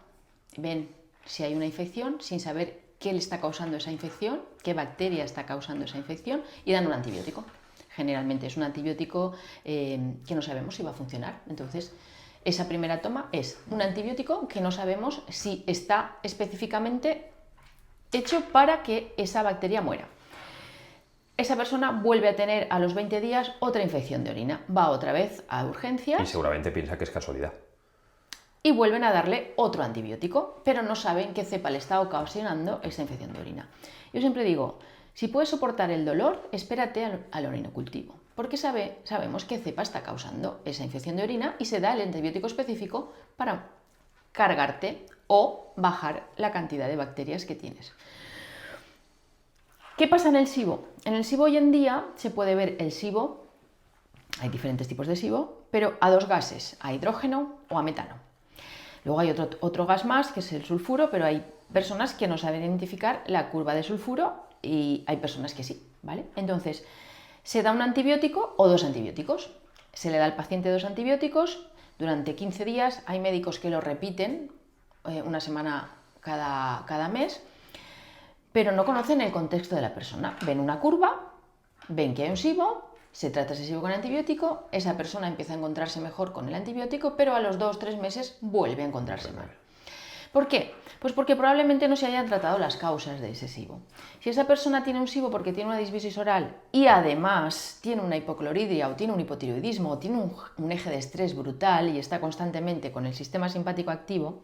ven si hay una infección sin saber qué le está causando esa infección, qué bacteria está causando esa infección y dan un antibiótico. Generalmente es un antibiótico que no sabemos si va a funcionar. Entonces, esa primera toma es un antibiótico que no sabemos si está específicamente hecho para que esa bacteria muera. Esa persona vuelve a tener a los 20 días otra infección de orina, va otra vez a urgencias. Y seguramente piensa que es casualidad. Y vuelven a darle otro antibiótico, pero no saben qué cepa le está ocasionando esa infección de orina. Yo siempre digo, si puedes soportar el dolor, espérate al orinocultivo, porque sabemos qué cepa está causando esa infección de orina y se da el antibiótico específico para cargarte o bajar la cantidad de bacterias que tienes. ¿Qué pasa en el SIBO? En el SIBO hoy en día se puede ver el SIBO, hay diferentes tipos de SIBO, pero a dos gases, a hidrógeno o a metano. Luego hay otro gas más, que es el sulfuro, pero hay personas que no saben identificar la curva de sulfuro y hay personas que sí, ¿vale? Entonces, se da un antibiótico o dos antibióticos. Se le da al paciente dos antibióticos durante 15 días. Hay médicos que lo repiten una semana cada mes, pero no conocen el contexto de la persona. Ven una curva, ven que hay un SIBO, se trata ese SIBO con antibiótico, esa persona empieza a encontrarse mejor con el antibiótico, pero a los 2-3 meses vuelve a encontrarse mal. ¿Por qué? Pues porque probablemente no se hayan tratado las causas de ese SIBO. Si esa persona tiene un SIBO porque tiene una disbiosis oral y además tiene una hipocloridria o tiene un hipotiroidismo o tiene un eje de estrés brutal y está constantemente con el sistema simpático activo,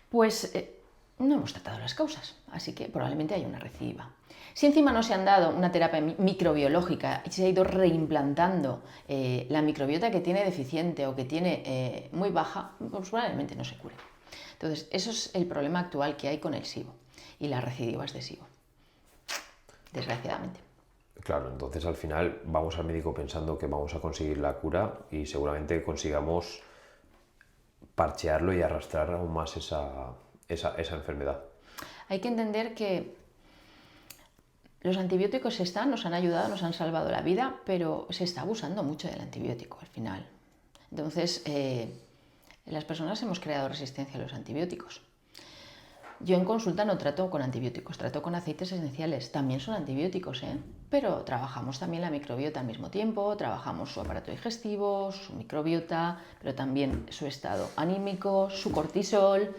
pues no hemos tratado las causas, así que probablemente haya una recidiva. Si encima no se han dado una terapia microbiológica y se ha ido reimplantando la microbiota que tiene deficiente o que tiene muy baja, pues probablemente no se cure. Entonces, eso es el problema actual que hay con el SIBO y las recidivas de SIBO, desgraciadamente. Claro, entonces al final vamos al médico pensando que vamos a conseguir la cura y seguramente consigamos parchearlo y arrastrar aún más esa enfermedad. Hay que entender que los antibióticos nos han ayudado, nos han salvado la vida, pero se está abusando mucho del antibiótico al final. Entonces, las personas hemos creado resistencia a los antibióticos. Yo en consulta no trato con antibióticos, trato con aceites esenciales. También son antibióticos, pero trabajamos también la microbiota al mismo tiempo, trabajamos su aparato digestivo, su microbiota, pero también su estado anímico, su cortisol,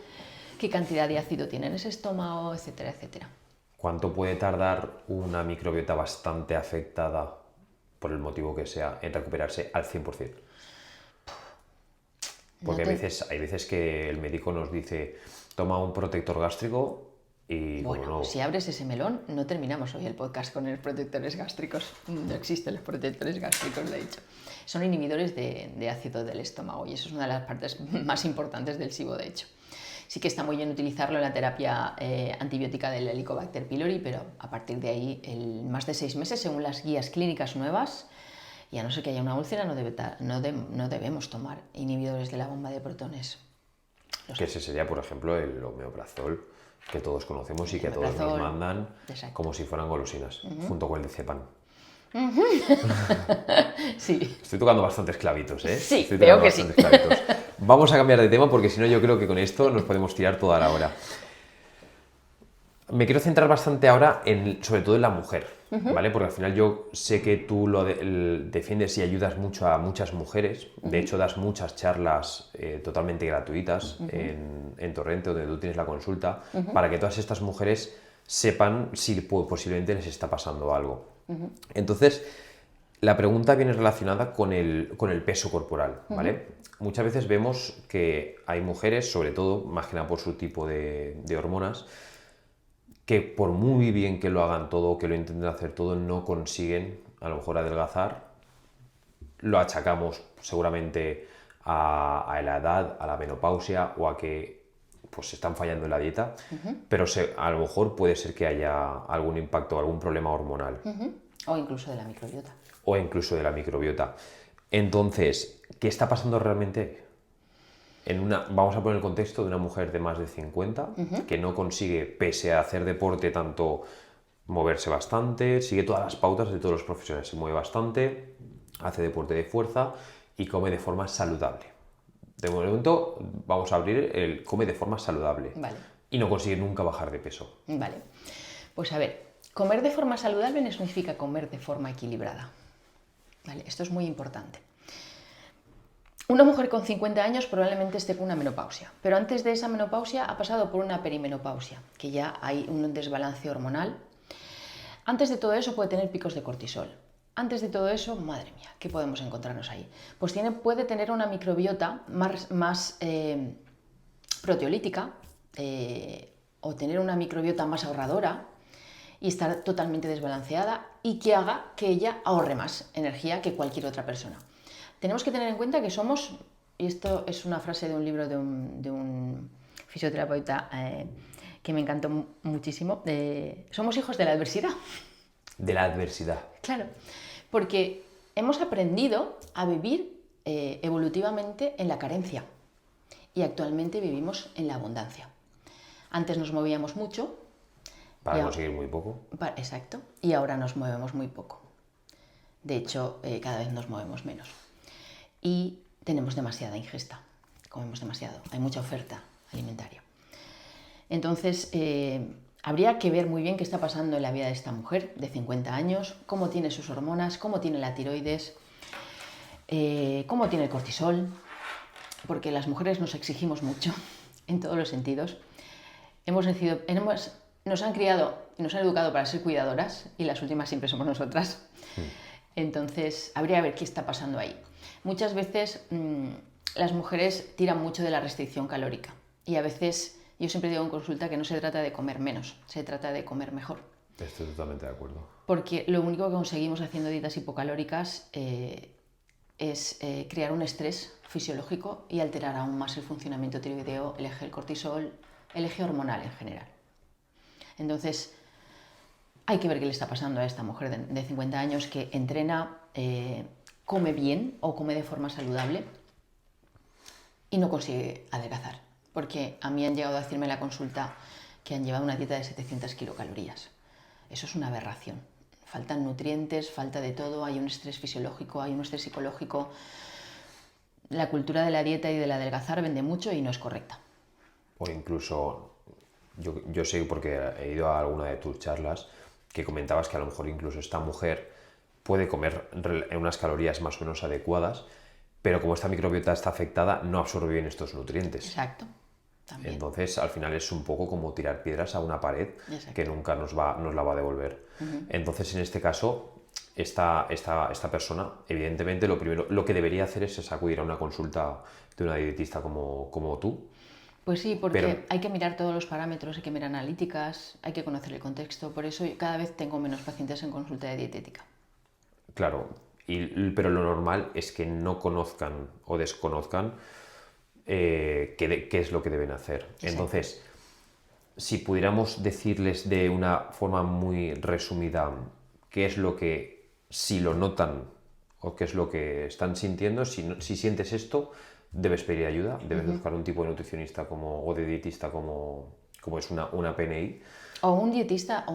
qué cantidad de ácido tiene en ese estómago, etcétera, etcétera. ¿Cuánto puede tardar una microbiota bastante afectada, por el motivo que sea, en recuperarse al 100%? Porque hay veces que el médico nos dice, toma un protector gástrico y... Bueno, si abres ese melón, no terminamos hoy el podcast con los protectores gástricos. No existen los protectores gástricos, de hecho. Son inhibidores de ácido del estómago y eso es una de las partes más importantes del SIBO, de hecho. Sí que está muy bien utilizarlo en la terapia antibiótica del Helicobacter pylori, pero a partir de ahí, en más de 6 meses, según las guías clínicas nuevas, y a no ser que haya una úlcera, no debemos tomar inhibidores de la bomba de protones. Que ese sería, por ejemplo, el omeprazol, que todos conocemos y que todos nos mandan como si fueran golosinas, junto con el Diazepam. Sí. Estoy tocando bastantes clavitos, ¿eh? Sí, veo que sí. Clavitos. Vamos a cambiar de tema porque si no yo creo que con esto nos podemos tirar toda la hora. Me quiero centrar bastante ahora sobre todo en la mujer, ¿vale? Porque al final yo sé que tú lo defiendes y ayudas mucho a muchas mujeres. De hecho, das muchas charlas totalmente gratuitas en Torrente, donde tú tienes la consulta, para que todas estas mujeres sepan si posiblemente les está pasando algo. Entonces, la pregunta viene relacionada con el peso corporal, ¿vale? Muchas veces vemos que hay mujeres, sobre todo, más que nada por su tipo de hormonas, que por muy bien que lo hagan todo, que lo intenten hacer todo, no consiguen a lo mejor adelgazar lo achacamos seguramente a la edad, a la menopausia o a que pues están fallando en la dieta, pero a lo mejor puede ser que haya algún impacto, algún problema hormonal. O incluso de la microbiota. O incluso de la microbiota. Entonces, ¿qué está pasando realmente? Vamos a poner el contexto de una mujer de más de 50 que no consigue, pese a hacer deporte, tanto moverse bastante, sigue todas las pautas de todos los profesionales, se mueve bastante, hace deporte de fuerza y come de forma saludable. De momento vamos a abrir el come de forma saludable. Vale. Y no consigue nunca bajar de peso. Vale. Pues a ver, comer de forma saludable no significa comer de forma equilibrada. Vale, esto es muy importante. Una mujer con 50 años probablemente esté con una menopausia, pero antes de esa menopausia ha pasado por una perimenopausia, que ya hay un desbalance hormonal. Antes de todo eso puede tener picos de cortisol. Antes de todo eso, madre mía, ¿qué podemos encontrarnos ahí? Pues puede tener una microbiota más proteolítica o tener una microbiota más ahorradora y estar totalmente desbalanceada y que haga que ella ahorre más energía que cualquier otra persona. Tenemos que tener en cuenta que somos, y esto es una frase de un libro de un fisioterapeuta que me encantó muchísimo, somos hijos de la adversidad. De la adversidad. Claro, porque hemos aprendido a vivir evolutivamente en la carencia y actualmente vivimos en la abundancia. Antes nos movíamos mucho. Para conseguir muy poco. Exacto, y ahora nos movemos muy poco. De hecho, cada vez nos movemos menos. Y tenemos demasiada ingesta, comemos demasiado, hay mucha oferta alimentaria. Entonces, habría que ver muy bien qué está pasando en la vida de esta mujer de 50 años, cómo tiene sus hormonas, cómo tiene la tiroides, cómo tiene el cortisol, porque las mujeres nos exigimos mucho en todos los sentidos. Nos han criado y nos han educado para ser cuidadoras y las últimas siempre somos nosotras. Entonces, habría que ver qué está pasando ahí. Muchas veces las mujeres tiran mucho de la restricción calórica y a veces yo siempre digo en consulta que no se trata de comer menos, se trata de comer mejor. Estoy totalmente de acuerdo. Porque lo único que conseguimos haciendo dietas hipocalóricas es crear un estrés fisiológico y alterar aún más el funcionamiento tiroideo, el eje del cortisol, el eje hormonal en general. Entonces, hay que ver qué le está pasando a esta mujer de 50 años que entrena, come bien o come de forma saludable y no consigue adelgazar. Porque a mí han llegado a decirme en la consulta que han llevado una dieta de 700 kilocalorías. Eso es una aberración. Faltan nutrientes, falta de todo, hay un estrés fisiológico, hay un estrés psicológico. La cultura de la dieta y del adelgazar vende mucho y no es correcta. O incluso, yo sé porque he ido a alguna de tus charlas que comentabas que a lo mejor incluso esta mujer puede comer en unas calorías más o menos adecuadas, pero como esta microbiota está afectada, no absorbe bien estos nutrientes. Exacto. También. Entonces, al final es un poco como tirar piedras a una pared. Exacto. Que nunca nos la va a devolver. Entonces, en este caso, esta persona, evidentemente, lo que debería hacer es acudir a una consulta de una dietista como tú. Pues sí, porque hay que mirar todos los parámetros, hay que mirar analíticas, hay que conocer el contexto. Por eso cada vez tengo menos pacientes en consulta de dietética. Claro, pero lo normal es que no conozcan o desconozcan qué es lo que deben hacer. Exacto. Entonces, si pudiéramos decirles de una forma muy resumida qué es lo que, si lo notan o qué es lo que están sintiendo, si sientes esto, debes pedir ayuda, debes buscar un tipo de nutricionista o de dietista como es una PNI. O un dietista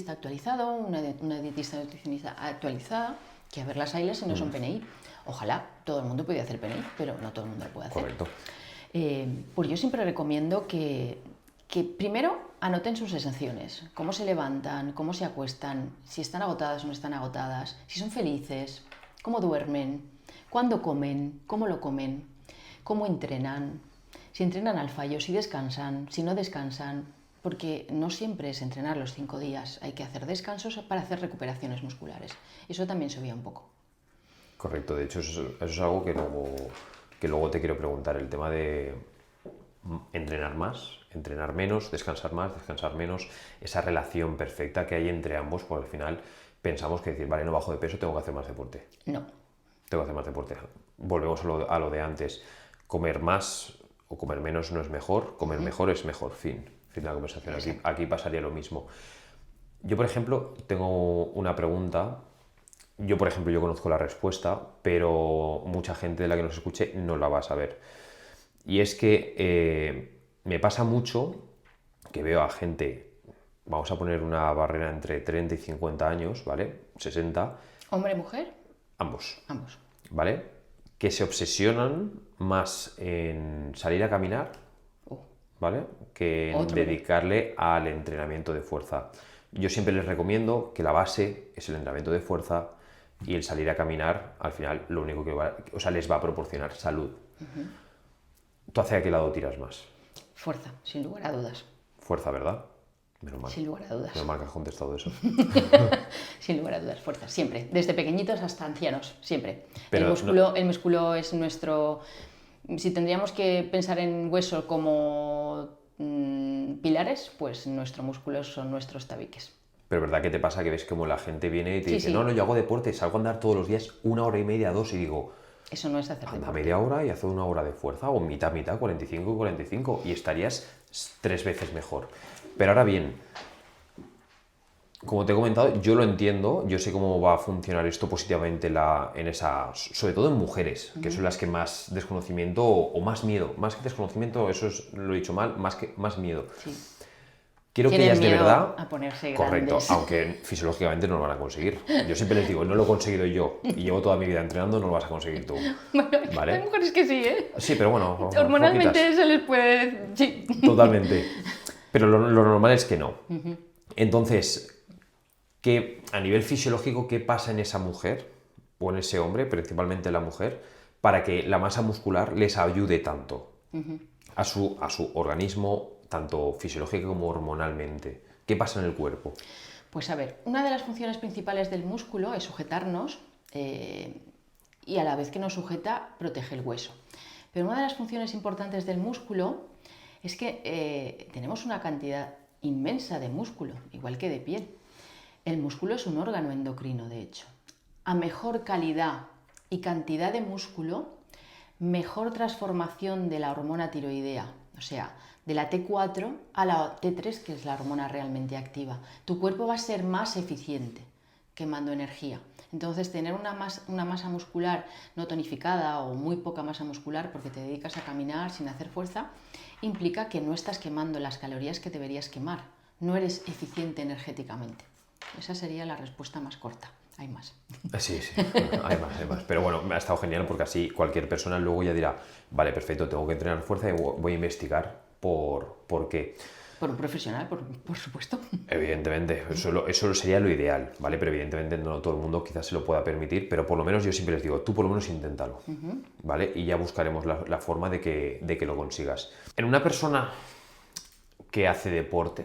actualizado, una dietista nutricionista actualizada, que a ver las haylas si no son PNI. Ojalá todo el mundo pudiera hacer PNI, pero no todo el mundo lo puede hacer. Correcto. Pues yo siempre recomiendo que primero anoten sus sensaciones, cómo se levantan, cómo se acuestan, si están agotadas o no están agotadas, si son felices, cómo duermen, cuándo comen, cómo lo comen, cómo entrenan, si entrenan al fallo, si descansan, si no descansan, porque no siempre es entrenar los 5 días, hay que hacer descansos para hacer recuperaciones musculares. Eso también se obvia un poco. Correcto, de hecho eso es algo que luego te quiero preguntar, el tema de entrenar más, entrenar menos, descansar más, descansar menos, esa relación perfecta que hay entre ambos, porque al final pensamos que decir, vale, no bajo de peso, tengo que hacer más deporte. No, tengo que hacer más deporte. Volvemos a lo de antes. Comer más o comer menos no es mejor, comer mejor es mejor, fin de la conversación. Aquí pasaría lo mismo. Yo, por ejemplo, tengo una pregunta. Yo, por ejemplo, yo conozco la respuesta, pero mucha gente de la que nos escuche no la va a saber. Y es que me pasa mucho que veo a gente, vamos a poner una barrera entre 30 y 50 años, ¿vale? 60. ¿Hombre, mujer? Ambos. Ambos. ¿Vale? Que se obsesionan más en salir a caminar, ¿vale? Que en dedicarle al entrenamiento de fuerza. Yo siempre les recomiendo que la base es el entrenamiento de fuerza y el salir a caminar, al final, lo único que les va a proporcionar salud. ¿Tú hacia qué lado tiras más? Fuerza, sin lugar a dudas. Fuerza, ¿verdad? Menos mal. Sin lugar a dudas. Menos mal que has contestado eso. Sin lugar a dudas, fuerza, siempre. Desde pequeñitos hasta ancianos, siempre. Pero el músculo es nuestro... Si tendríamos que pensar en hueso como pilares, pues nuestro músculo son nuestros tabiques. Pero ¿verdad que te pasa que ves como la gente viene y te dice, sí. no, yo hago deporte, salgo a andar todos los días 1 hora y media, 2, y digo... Eso no es hacer Anda deporte. media hora y haz 1 hora de fuerza, o mitad, 45 y 45, y estarías 3 veces mejor. Pero ahora bien, como te he comentado, yo lo entiendo, yo sé cómo va a funcionar esto positivamente sobre todo en mujeres, que son las que más desconocimiento o más miedo, más que desconocimiento, lo he dicho mal, más miedo. Sí. Quiero que Tienen ellas de miedo verdad... a ponerse Correcto, grandes. aunque fisiológicamente no lo van a conseguir. Yo siempre les digo, no lo he conseguido yo y llevo toda mi vida entrenando, no lo vas a conseguir tú. Bueno, ¿Vale? hay mujeres que sí, ¿eh? Sí, pero bueno, Hormonalmente poquitas. se les puede... Sí. Totalmente. Pero lo normal es que no. Entonces, a nivel fisiológico, ¿qué pasa en esa mujer o en ese hombre, principalmente la mujer, para que la masa muscular les ayude tanto a su organismo, tanto fisiológico como hormonalmente? ¿Qué pasa en el cuerpo? Pues a ver, una de las funciones principales del músculo es sujetarnos y a la vez que nos sujeta, protege el hueso. Pero una de las funciones importantes del músculo es que tenemos una cantidad inmensa de músculo, igual que de piel. El músculo es un órgano endocrino, de hecho. A mejor calidad y cantidad de músculo, mejor transformación de la hormona tiroidea, o sea, de la T4 a la T3, que es la hormona realmente activa. Tu cuerpo va a ser más eficiente quemando energía. Entonces, tener una masa muscular no tonificada o muy poca masa muscular porque te dedicas a caminar sin hacer fuerza, implica que no estás quemando las calorías que deberías quemar. No eres eficiente energéticamente. Esa sería la respuesta más corta. Hay más. Sí, hay más. Pero bueno, me ha estado genial porque así cualquier persona luego ya dirá, vale, perfecto, tengo que entrenar fuerza y voy a investigar por qué. Por un profesional, por supuesto. Evidentemente, eso sería lo ideal, ¿vale? Pero evidentemente no todo el mundo quizás se lo pueda permitir, pero por lo menos yo siempre les digo, tú por lo menos inténtalo, ¿vale? Y ya buscaremos la forma de que lo consigas. En una persona que hace deporte,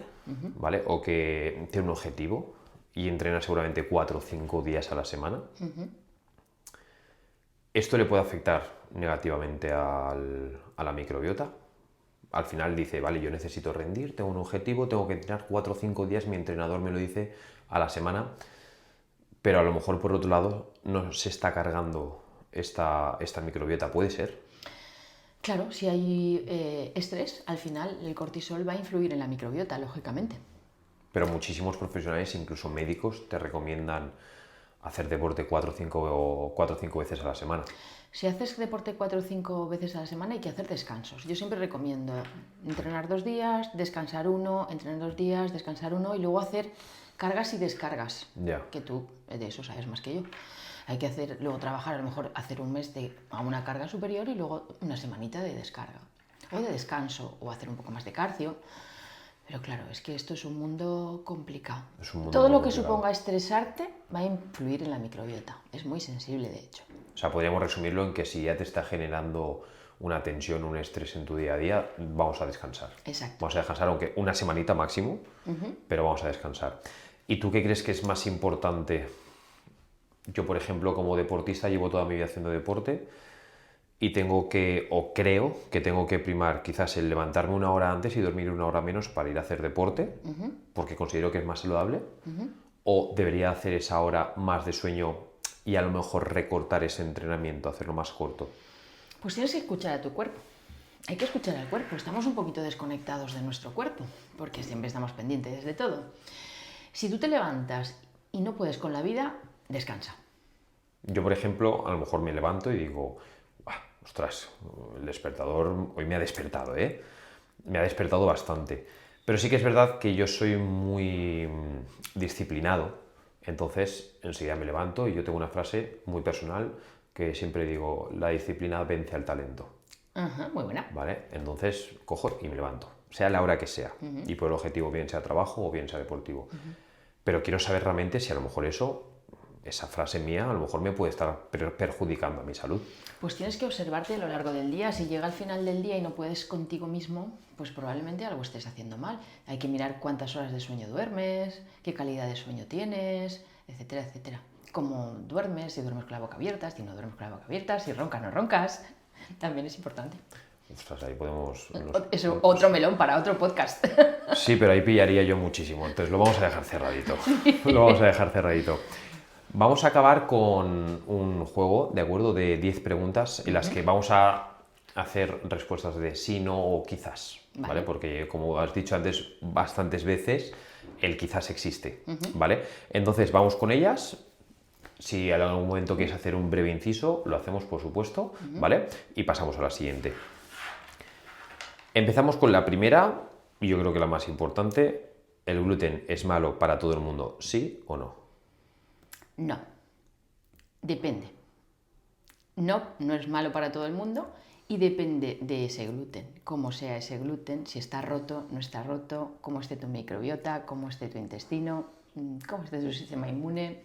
¿vale? O que tiene un objetivo y entrena seguramente 4 o 5 días a la semana, ¿esto le puede afectar negativamente a la microbiota? Al final dice, vale, yo necesito rendir, tengo un objetivo, tengo que entrenar 4 o 5 días, mi entrenador me lo dice a la semana, pero a lo mejor por otro lado no se está cargando esta microbiota, ¿puede ser? Claro, si hay estrés, al final el cortisol va a influir en la microbiota, lógicamente. Pero muchísimos profesionales, incluso médicos, te recomiendan hacer deporte 4 o 5 veces a la semana. Si haces deporte 4 o 5 veces a la semana hay que hacer descansos. Yo siempre recomiendo entrenar 2 días, descansar 1, entrenar 2 días, descansar 1 y luego hacer cargas y descargas. Ya. Que tú de eso sabes más que yo. Hay que luego trabajar, a lo mejor hacer un mes a una carga superior y luego una semanita de descarga. O de descanso, o hacer un poco más de cardio. Pero claro, es que esto es un mundo complicado. Todo lo que suponga estresarte va a influir en la microbiota. Es muy sensible, de hecho. O sea, podríamos resumirlo en que si ya te está generando una tensión, un estrés en tu día a día, vamos a descansar. Exacto. Vamos a descansar, aunque una semanita máximo, pero vamos a descansar. ¿Y tú qué crees que es más importante? Yo, por ejemplo, como deportista, llevo toda mi vida haciendo deporte y creo que tengo que primar quizás el levantarme 1 hora antes y dormir 1 hora menos para ir a hacer deporte, porque considero que es más saludable, o debería hacer esa hora más de sueño y a lo mejor recortar ese entrenamiento, hacerlo más corto? Pues tienes que escuchar a tu cuerpo. Hay que escuchar al cuerpo. Estamos un poquito desconectados de nuestro cuerpo, porque siempre estamos pendientes de todo. Si tú te levantas y no puedes con la vida, descansa. Yo, por ejemplo, a lo mejor me levanto y digo, ostras, el despertador hoy me ha despertado, ¿eh? Me ha despertado bastante. Pero sí que es verdad que yo soy muy disciplinado, entonces enseguida me levanto y yo tengo una frase muy personal que siempre digo, la disciplina vence al talento. Ajá, muy buena. ¿Vale? Entonces cojo y me levanto, sea la hora que sea, y por el objetivo, bien sea trabajo o bien sea deportivo. Pero quiero saber realmente si a lo mejor esa frase mía, a lo mejor me puede estar perjudicando a mi salud. Pues tienes que observarte a lo largo del día. Si llega al final del día y no puedes contigo mismo, pues probablemente algo estés haciendo mal. Hay que mirar cuántas horas de sueño duermes, qué calidad de sueño tienes, etcétera, etcétera. Cómo duermes, si duermes con la boca abierta, si no duermes con la boca abierta, si roncas, no roncas. También es importante. Ostras, ahí podemos... Eso, otro melón para otro podcast. Sí, pero ahí pillaría yo muchísimo, entonces lo vamos a dejar cerradito. Lo vamos a dejar cerradito. Vamos a acabar con un juego, ¿de acuerdo? De 10 preguntas en las que vamos a hacer respuestas de sí, no o quizás, ¿vale? Porque como has dicho antes bastantes veces, el quizás existe, ¿vale? Entonces vamos con ellas. Si en algún momento quieres hacer un breve inciso, lo hacemos, por supuesto, ¿vale? Y pasamos a la siguiente. Empezamos con la primera, y yo creo que la más importante. ¿El gluten es malo para todo el mundo, sí o no? No. Depende. No, no es malo para todo el mundo y depende de ese gluten. Cómo sea ese gluten, si está roto, no está roto, cómo esté tu microbiota, cómo esté tu intestino, cómo esté tu sistema inmune.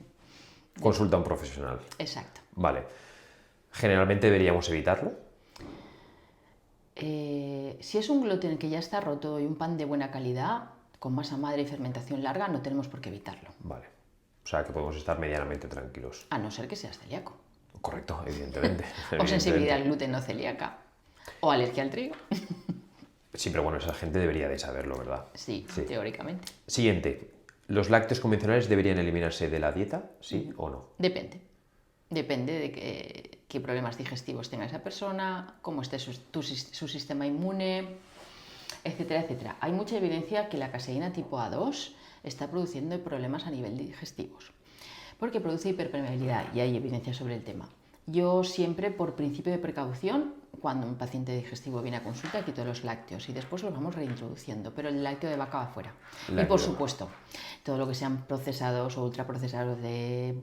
Consulta a un profesional. Exacto. Vale. ¿Generalmente deberíamos evitarlo? Si es un gluten que ya está roto y un pan de buena calidad, con masa madre y fermentación larga, no tenemos por qué evitarlo. Vale. O sea, que podemos estar medianamente tranquilos. A no ser que seas celíaco. Correcto, evidentemente. O sensibilidad al gluten no celíaca. O alergia al trigo. Sí, pero bueno, esa gente debería de saberlo, ¿verdad? Sí, teóricamente. Siguiente. ¿Los lácteos convencionales deberían eliminarse de la dieta? ¿Sí o no? Depende. Depende de qué problemas digestivos tenga esa persona, cómo esté su sistema inmune, etcétera, etcétera. Hay mucha evidencia que la caseína tipo A2 está produciendo problemas a nivel digestivos, porque produce hiperpermeabilidad y hay evidencia sobre el tema. Yo siempre, por principio de precaución, cuando un paciente digestivo viene a consulta, quito los lácteos y después los vamos reintroduciendo, pero el lácteo de vaca va fuera. Y por supuesto, todo lo que sean procesados o ultraprocesados de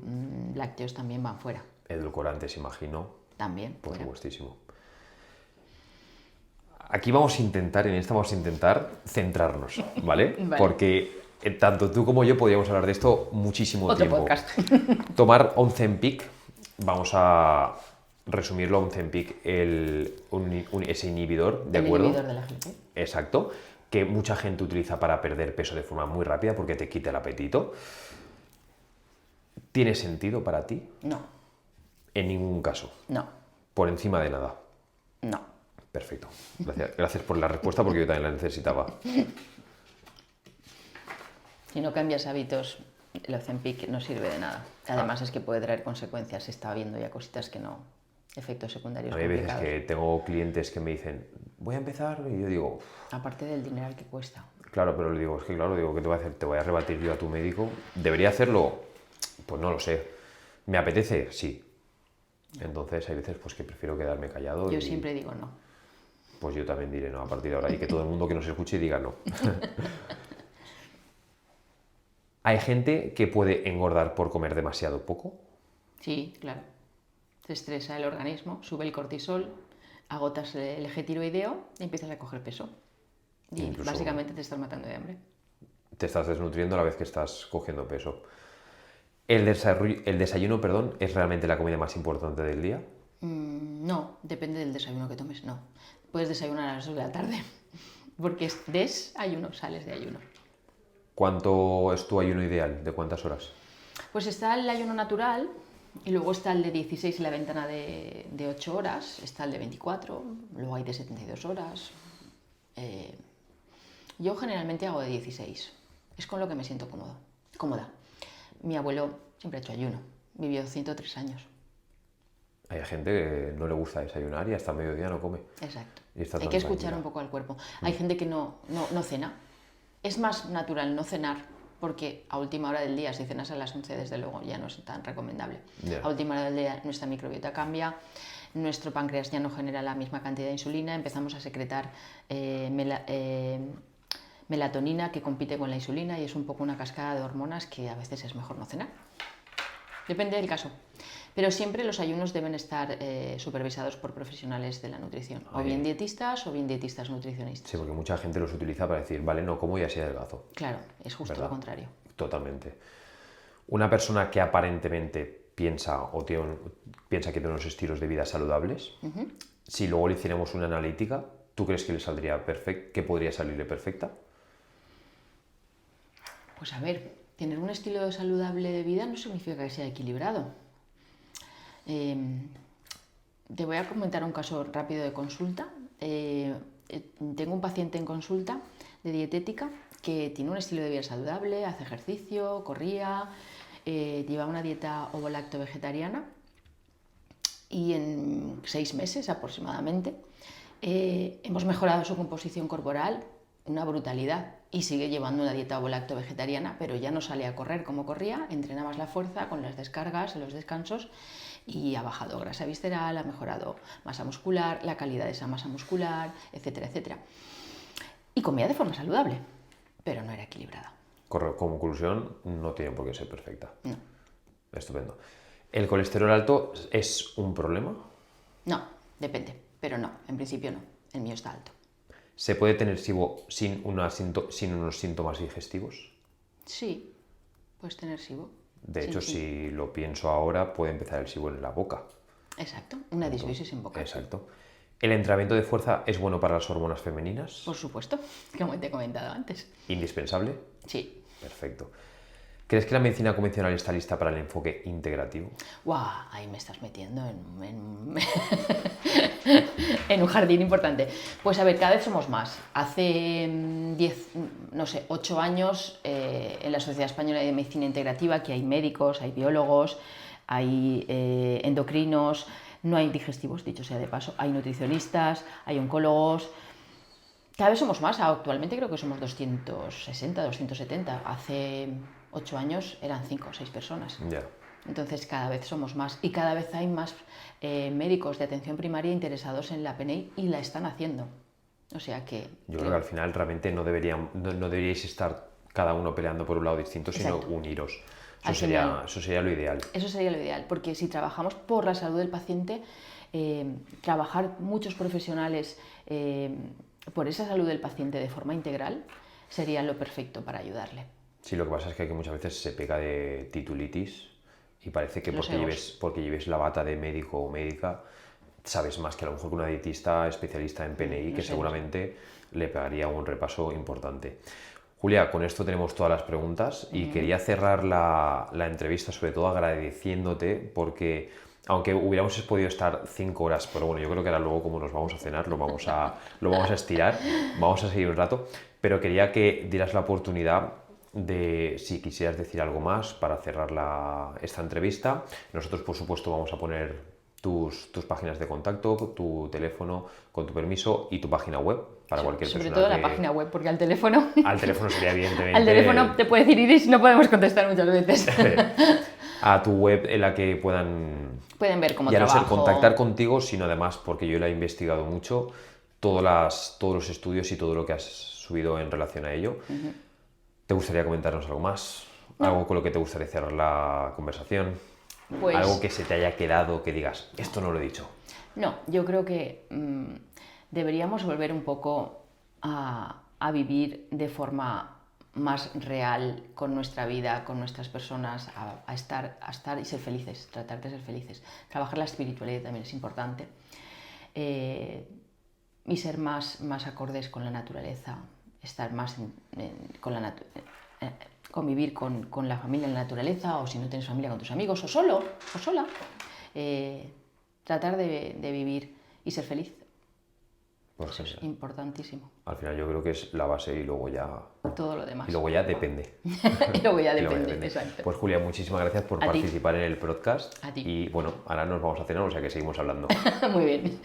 lácteos también van fuera. Edulcorantes, imagino. También. Por supuestísimo. Aquí vamos a intentar centrarnos, ¿vale? Vale. Porque tanto tú como yo podríamos hablar de esto muchísimo tiempo. Otro podcast. Tomar Ozempic, vamos a resumirlo a Ozempic, ese inhibidor, ¿de acuerdo? El inhibidor de la GLP. Exacto, que mucha gente utiliza para perder peso de forma muy rápida porque te quita el apetito. ¿Tiene sentido para ti? No. En ningún caso. No. Por encima de nada. No. Perfecto. Gracias por la respuesta porque yo también la necesitaba. Si no cambias hábitos, el Ozempic no sirve de nada. Además es que puede traer consecuencias. Se está viendo ya cositas que no... Efectos secundarios Hay veces complicados. que tengo clientes que me dicen, voy a empezar, y yo digo... Aparte del dineral que cuesta. Claro, pero le digo, es que claro, digo, ¿qué te voy a hacer? ¿Te voy a rebatir yo a tu médico? ¿Debería hacerlo? Pues no lo sé. ¿Me apetece? Sí. Entonces hay veces pues que prefiero quedarme callado. Yo siempre digo no. Pues yo también diré no a partir de ahora y que todo el mundo que nos escuche diga no. ¿Hay gente que puede engordar por comer demasiado poco? Sí, claro. Se estresa el organismo, sube el cortisol, agotas el eje tiroideo y empiezas a coger peso. Y Incluso básicamente te estás matando de hambre. te estás desnutriendo a la vez que estás cogiendo peso. ¿El desayuno, perdón, es realmente la comida más importante del día? No, depende del desayuno que tomes, no. Puedes desayunar a las 2 de la tarde, porque es desayuno, sales de ayuno. ¿Cuánto es tu ayuno ideal? ¿De cuántas horas? Pues está el ayuno natural y luego está el de 16 y la ventana de 8 horas, está el de 24, luego hay de 72 horas. Yo generalmente hago de 16, es con lo que me siento cómoda. Mi abuelo siempre ha hecho ayuno vivió 103 años. Hay gente que no le gusta desayunar y hasta mediodía no come. Exacto. Y está Hay tan que escuchar tranquila. un poco al cuerpo. Hay gente que no cena. Es más natural no cenar, porque a última hora del día, si cenas a las 11, desde luego ya no es tan recomendable. Ya. A última hora del día nuestra microbiota cambia, nuestro páncreas ya no genera la misma cantidad de insulina, empezamos a secretar melatonina que compite con la insulina y es un poco una cascada de hormonas que a veces es mejor no cenar. Depende del caso. Pero siempre los ayunos deben estar supervisados por profesionales de la nutrición, o bien dietistas o bien dietistas nutricionistas. Sí, porque mucha gente los utiliza para decir, vale, no como y así adelgazo. Claro, es justo ¿Verdad? lo contrario. Totalmente. Una persona que aparentemente piensa piensa que tiene unos estilos de vida saludables, si luego le hiciéramos una analítica, ¿tú crees que le saldría perfecta? ¿Que podría salirle perfecta? Pues a ver, tener un estilo saludable de vida no significa que sea equilibrado. Te voy a comentar un caso rápido de consulta. Tengo un paciente en consulta de dietética que tiene un estilo de vida saludable, hace ejercicio, corría, lleva una dieta ovo-lacto-vegetariana y en 6 meses aproximadamente hemos mejorado su composición corporal, una brutalidad, y sigue llevando una dieta ovo-lacto-vegetariana, pero ya no sale a correr como corría, entrena más la fuerza con las descargas, los descansos, y ha bajado grasa visceral, ha mejorado masa muscular, la calidad de esa masa muscular, etcétera, etcétera. Y comía de forma saludable, pero no era equilibrada. Como conclusión, no tiene por qué ser perfecta. No. Estupendo. ¿El colesterol alto es un problema? No, depende, pero no, en principio no. El mío está alto. ¿Se puede tener SIBO sin unos síntomas digestivos? Sí, puedes tener SIBO. De Sí, hecho, sí. si lo pienso ahora, puede empezar el SIBO en la boca. Exacto, una disbiosis en boca. Exacto. ¿El entrenamiento de fuerza es bueno para las hormonas femeninas? Por supuesto, como te he comentado antes. ¿Indispensable? Sí. Perfecto. ¿Crees que la medicina convencional está lista para el enfoque integrativo? ¡Guau! Ahí me estás metiendo en un jardín importante. Pues a ver, cada vez somos más. Hace 8 años en la Sociedad Española de Medicina Integrativa, que hay médicos, hay biólogos, hay endocrinos, no hay digestivos, dicho sea de paso, hay nutricionistas, hay oncólogos. Cada vez somos más, actualmente creo que somos 260, 270. Hace 8 años eran 5 o 6 personas. Ya. Entonces cada vez somos más y cada vez hay más médicos de atención primaria interesados en la PNI y la están haciendo. O sea que... Yo creo que al final realmente no deberíais estar cada uno peleando por un lado distinto, sino Exacto. uniros. Al final, Eso sería lo ideal. Eso sería lo ideal, porque si trabajamos por la salud del paciente, trabajar muchos profesionales por esa salud del paciente de forma integral sería lo perfecto para ayudarle. Sí, lo que pasa es que aquí muchas veces se peca de titulitis y parece que Los porque lleves la bata de médico o médica sabes más que a lo mejor que una dietista especialista en PNI, que seguramente le pegaría un repaso importante. Julia, con esto tenemos todas las preguntas y quería cerrar la entrevista sobre todo agradeciéndote porque aunque hubiéramos podido estar 5 horas, pero bueno, yo creo que ahora luego como nos vamos a cenar lo vamos a estirar, vamos a seguir un rato, pero quería que dieras la oportunidad de si quisieras decir algo más para cerrar esta entrevista. Nosotros por supuesto vamos a poner tus páginas de contacto, tu teléfono, con tu permiso y tu página web para cualquier persona. Sobre todo la página web, porque al teléfono... Al teléfono sería evidentemente... Al teléfono te puede decir Iris, no podemos contestar muchas veces. A tu web en la que pueden ver cómo ya trabajo. No ser contactar contigo, sino además, porque yo la he investigado mucho, todos los estudios y todo lo que has subido en relación a ello. ¿Te gustaría comentarnos algo más? No. ¿Algo con lo que te gustaría cerrar la conversación? Pues, ¿Algo que se te haya quedado que digas, esto no lo he dicho? No, yo creo que deberíamos volver un poco a vivir de forma más real con nuestra vida, con nuestras personas, a estar y ser felices, tratar de ser felices. Trabajar la espiritualidad también es importante. Y ser más acordes con la naturaleza, estar más convivir con la familia en la naturaleza, o si no tienes familia con tus amigos, o solo, o sola. Tratar de vivir y ser feliz. Pues Eso es genial. importantísimo. Al final yo creo que es la base y luego ya, Todo lo demás. y luego ya depende. Y luego ya Y luego ya depende, exacto. Pues Julia, muchísimas gracias por A ti. participar en el podcast. A ti. Y bueno, ahora nos vamos a cenar, o sea que seguimos hablando. Muy bien.